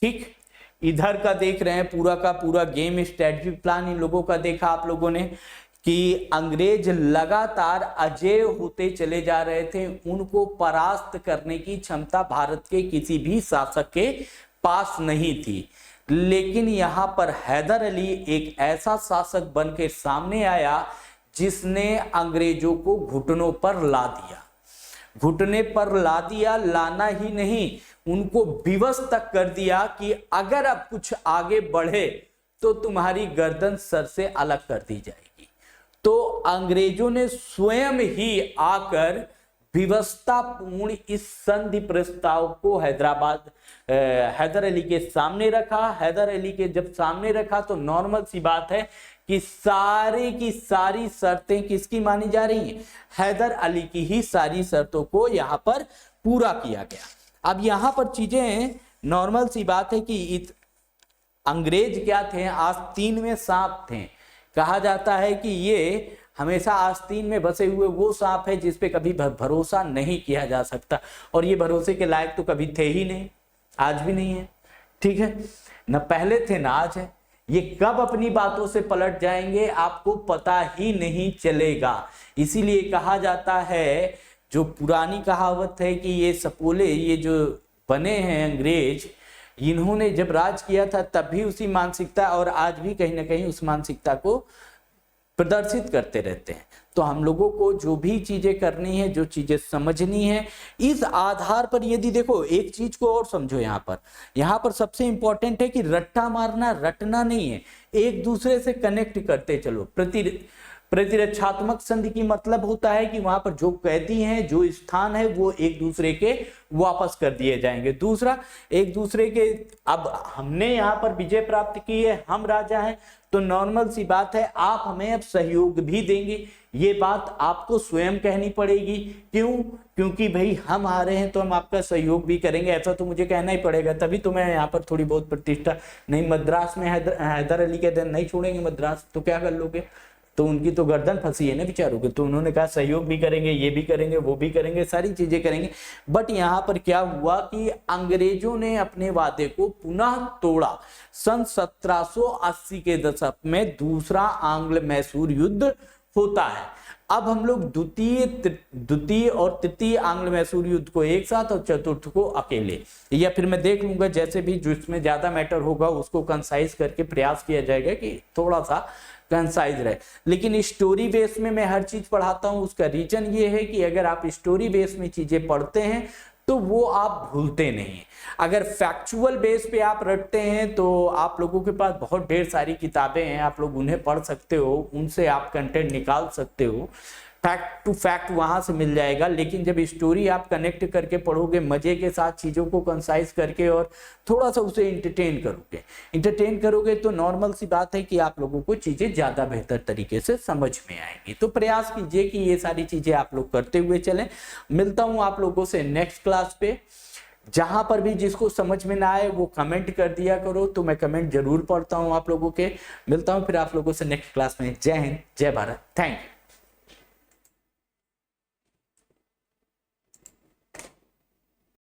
ठीक, इधर का देख रहे हैं पूरा का पूरा गेम स्ट्रेटजी प्लान इन लोगों का देखा आप लोगों ने कि अंग्रेज लगातार अजेय होते चले जा रहे थे, उनको परास्त करने की क्षमता भारत के किसी भी शासक के पास नहीं थी। लेकिन यहां पर हैदर अली एक ऐसा शासक बनकर सामने आया जिसने अंग्रेजों को घुटनों पर ला दिया, घुटने पर ला दिया, लाना ही नहीं उनको विवश तक कर दिया कि अगर अब कुछ आगे बढ़े तो तुम्हारी गर्दन सर से अलग कर दी जाएगी। तो अंग्रेजों ने स्वयं ही आकर विवशतापूर्ण इस संधि प्रस्ताव को हैदर अली के सामने रखा। हैदर अली के जब सामने रखा तो नॉर्मल सी बात है कि सारी की सारी शर्तें किसकी मानी जा रही हैं, हैदर अली की ही सारी शर्तों को यहां पर पूरा किया गया। अब यहां पर चीजें नॉर्मल सी बात है कि अंग्रेज क्या थे, आस्तीन में सांप थे। कहा जाता है कि ये हमेशा आस्तीन में बसे हुए वो सांप है जिस पे कभी भरोसा नहीं किया जा सकता, और ये भरोसे के लायक तो कभी थे ही नहीं, आज भी नहीं है। ठीक है, न पहले थे ना आज है। ये कब अपनी बातों से पलट जाएंगे आपको पता ही नहीं चलेगा। इसीलिए कहा जाता है, जो पुरानी कहावत है कि ये सपोले, ये जो बने हैं अंग्रेज, इन्होंने जब राज किया था तब भी उसी मानसिकता और आज भी कहीं ना कहीं उस मानसिकता को प्रदर्शित करते रहते हैं। तो हम लोगों को जो भी चीजें करनी है, जो चीजें समझनी है, इस आधार पर यदि देखो एक चीज को और समझो, यहाँ पर सबसे इंपॉर्टेंट है कि रट्टा मारना रटना नहीं है, एक दूसरे से कनेक्ट करते चलो। प्रतिरक्षात्मक संधि की मतलब होता है कि वहां पर जो कैदी हैं, जो स्थान है, वो एक दूसरे के वापस कर दिए जाएंगे। दूसरा, एक दूसरे के, अब हमने यहाँ पर विजय प्राप्त की है, हम राजा हैं, तो नॉर्मल सी बात है आप हमें अब सहयोग भी देंगे। ये बात आपको स्वयं कहनी पड़ेगी। क्यों? क्योंकि भाई हम आ रहे हैं तो हम आपका सहयोग भी करेंगे, ऐसा तो मुझे कहना ही पड़ेगा, तभी तो मैं यहाँ पर थोड़ी बहुत प्रतिष्ठा। नहीं, मद्रास में हैदर अली के दिन नहीं छोड़ेंगे मद्रास, तो क्या कर लोगे? तो उनकी तो गर्दन फंसी है ना बेचारों की। तो उन्होंने कहा सहयोग भी करेंगे, ये भी करेंगे, वो भी करेंगे, सारी चीजें करेंगे। बट यहाँ पर क्या हुआ कि अंग्रेजों ने अपने वादे को पुनः तोड़ा। सन 1780 के दशक में दूसरा आंग्ल मैसूर युद्ध होता है। अब हम लोग द्वितीय और तृतीय आंग्ल मैसूर युद्ध को एक साथ और चतुर्थ को अकेले, या फिर मैं देख लूंगा जैसे भी जिसमें ज्यादा मैटर होगा उसको कंसाइज करके प्रयास किया जाएगा कि थोड़ा सा कंसाइज रहे। लेकिन स्टोरी बेस में मैं हर चीज पढ़ाता हूं, उसका रीजन ये है कि अगर आप स्टोरी बेस में चीजें पढ़ते हैं तो वो आप भूलते नहीं। अगर फैक्चुअल बेस पे आप रटते हैं तो आप लोगों के पास बहुत ढेर सारी किताबें हैं, आप लोग उन्हें पढ़ सकते हो, उनसे आप कंटेंट निकाल सकते हो, फैक्ट टू फैक्ट वहां से मिल जाएगा। लेकिन जब स्टोरी आप कनेक्ट करके पढ़ोगे, मजे के साथ चीजों को कंसाइज करके और थोड़ा सा उसे इंटरटेन करोगे तो नॉर्मल सी बात है कि आप लोगों को चीजें ज्यादा बेहतर तरीके से समझ में आएंगी। तो प्रयास कीजिए कि ये सारी चीजें आप लोग करते हुए चलें। मिलता हूं आप लोगों से नेक्स्ट क्लास पे। जहां पर भी जिसको समझ में ना आए वो कमेंट कर दिया करो, तो मैं कमेंट जरूर पढ़ता हूं आप लोगों के। मिलता हूं फिर आप लोगों से नेक्स्ट क्लास में। जय हिंद, जय भारत, थैंक यू।